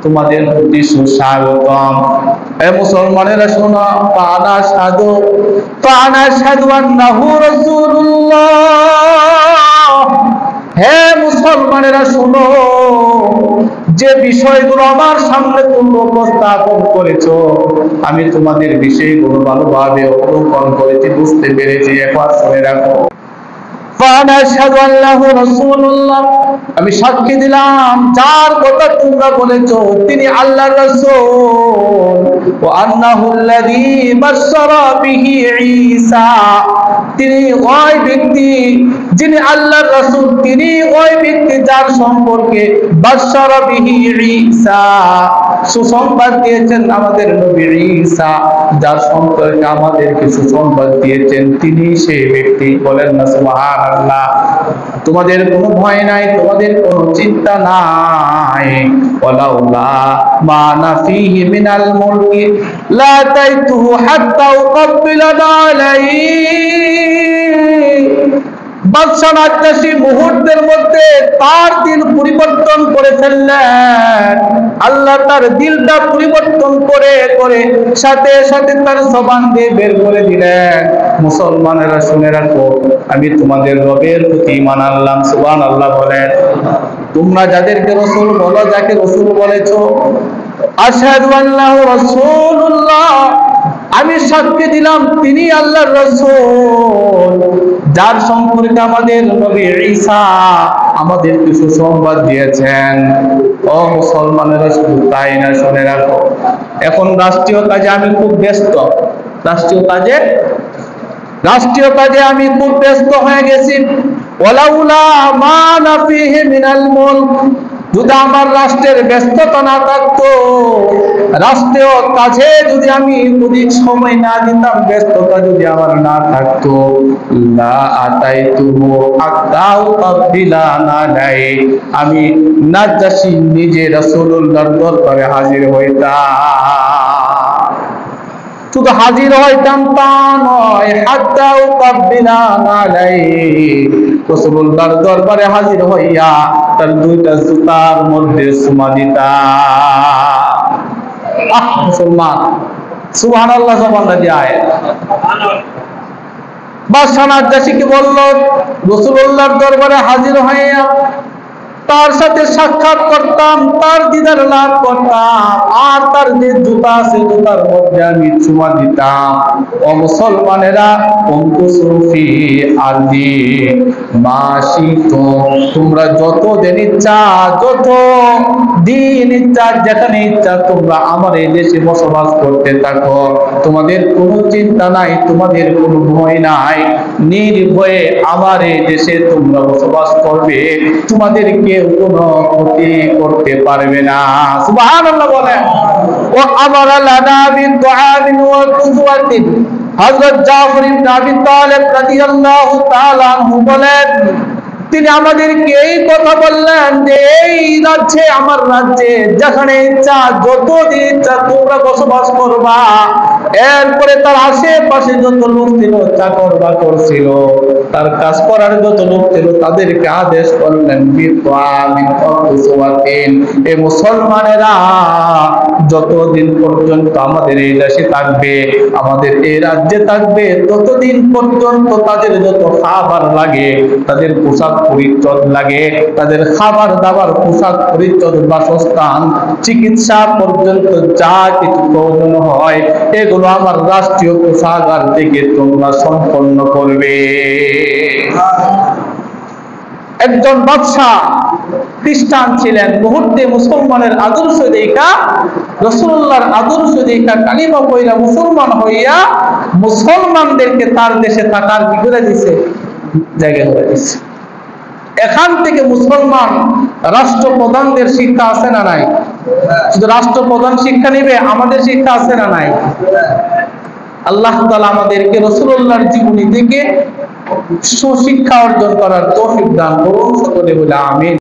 তোমাদের প্রতি সুস্বাগতম। হে মুসলমানেরা শোনো, ফানা শাহাদু আন্নাহু রাসূলুল্লাহ। হে মুসলমানেরা শোনো, যে বিষয়গুলো আমার সামনে তোমরা উপস্থাপন করেছো, আমি তোমাদের বিষয়গুলো ভালোভাবে অবলোকন করেছি, বুঝতে পেরেছি। একবার শুনে রাখো, আমি সাক্ষী দিলাম যার কথা তোমরা বলেছো তিনি আল্লাহর রাসূল, ওয়া আন্নাহুল্লাযী বাশশারা বিহি ঈসা, তিনি ওই ব্যক্তি যিনি আল্লাহর রাসূল, তিনি ওই ব্যক্তি যার সম্পর্কে বাশশারা বিহি ঈসা, সুসংবাদ দিয়েছেন আমাদের নবী ঈসা, যার সম্পর্কে আমাদেরকে সুসংবাদ দিয়েছেন তিনি সেই ব্যক্তি। বলেন না সুবহানাল্লাহ। তোমাদের কোনো ভয় নাই, তোমাদের কোনো চিন্তা নাই। ওয়ালাউলা মা নাফিহি মিনাল মুলকি লা তাইতুহু হাত্তা উকাব্বিলা আলাইহি। বাদশা নাজ্জাশী মুহূর্তের মধ্যে তার দিল পরিবর্তন করে ফেললেন। আল্লাহ তার দিলটা পরিবর্তন করে সাথে সাথে তার জবান দিয়ে বের করে দিলেন, মুসলমানেরা শুনে রাখো, আমি তোমাদের রবের প্রতি ঈমান আনলাম। সুবহানাল্লাহ বলেন। তোমরা যাদেরকে রাসূল বলো, যাকে রাসূল বলেছো, আশহাদু আন্নাহু রাসূলুল্লাহ, আমি সাক্ষী দিলাম তিনি আল্লাহর রাসূল, যার সম্পর্কে আমাদের নবী ঈসা আমাদের কিছু সংবাদ দিয়েছেন। ও মুসলমানেরা, শুধু তাই না, শুনে রাখো, এখন রাষ্ট্রীয় কাজে আমি খুব ব্যস্ত, রাষ্ট্রীয় কাজে আমি খুব ব্যস্ত হয়ে গেছি। ওয়ালাউলা মা নাফিহি মিনাল মুলক, যদি আমার রাষ্ট্রের ব্যস্ততা না থাকতো, রাষ্ট্রীয় কাজে যদি আমি অধিক সময় না দিতাম, ব্যস্ততা যদি আমার না থাকতো, লা আতাইতুহু হাত্তাউ তাবিলা নালাই, আমি নাজাশী নিজে রাসূলুল্লাহর দরবারে হাজির হইতাম। শুধু হাজির হইতাম তা নয়, হাত্তাউ তাবিলা নালাই, রাসূলুল্লাহর দরবারে হাজির হইয়া তার দুইটা জুতার মধ্যে চুমা দিতাম। মুসলমান, সুবহানাল্লাহ, সুবহানাল্লাহ যায়। বাদশা নাজ্জাশীকে বলল, রাসূলুল্লাহর দরবারে হাজির হইয়া তার সাথে সাক্ষাৎ করতাম, তার দিদার লাভ করতাম, আর তার যে জুতা আছে জুতার মধ্যে আমি চুমা দিতাম। ও মুসলমানেরা, অঙ্কুসুফি আরদি মাশিতু, তোমরা যত দিন ইচ্ছা, যত দিন ইচ্ছা, যেখানে ইচ্ছা তোমরা আমার এই দেশে বসবাস করতে থাকো, তোমাদের কোনো চিন্তা নাই, তোমাদের কোনো ভয় নাই, নির্ভয়ে আমার এই দেশে তোমরা বসবাস করবে, তোমাদের কেউ কোনো ক্ষতি করতে পারবে না। সুবহানাল্লাহ বলেন। ও আমার লানা বিন দুআবিন ওয়া কুযওয়াতিন, হযরত জাফর ইবনে আবি তালিব রাদিয়াল্লাহু তাআলা আনহু বলেন, তিনি আমাদেরকে এই কথা বললেন যে এই রাজ্যে, আমার রাজ্যে যেখানে ইচ্ছা, যতদিন ইচ্ছা তোমরা বসবাস করবা। এরপরে তার আশেপাশে যত লোক ছিল, চাকর বাকর ছিল, তার কাজ করার যত লোক ছিল, তাদেরকে আদেশ করলেন, এ মুসলমানেরা যতদিন পর্যন্ত আমাদের এই দেশে থাকবে, আমাদের এই রাজ্যে থাকবে, ততদিন পর্যন্ত তাদের যত খাবার লাগে, তাদের পোশাক পরিচ্ছদ লাগে, তাদের খাবার দাবার, পোশাক পরিচ্ছদ, বাসস্থান, চিকিৎসা পর্যন্ত যা কিছু প্রয়োজন হয়, এগুলো আমার রাষ্ট্রীয় কোষাগার থেকে তোমরা সম্পন্ন করবে। একজন বাদশা খ্রিস্টান ছিলেন, মুহূর্তে মুসলমানের আদর্শ দেখা, রাসূলুল্লাহর আদর্শ দেখা কালিমা পড়া মুসলমান হইয়া মুসলমানদেরকে তার দেশে থাকার কি করে দিছে, জায়গা করে দিছে। এখান থেকে মুসলমান রাষ্ট্রপ্রধানদের শিক্ষা আছে না নাই? শুধু রাষ্ট্রপ্রধান শিক্ষা নিবে, আমাদের শিক্ষা আছে না নাই? আল্লাহ তাআলা আমাদেরকে রাসূলুল্লাহর জীবনী থেকে সুশিক্ষা অর্জন করার তৌফিক দান করুন, সকলে বলে আমিন।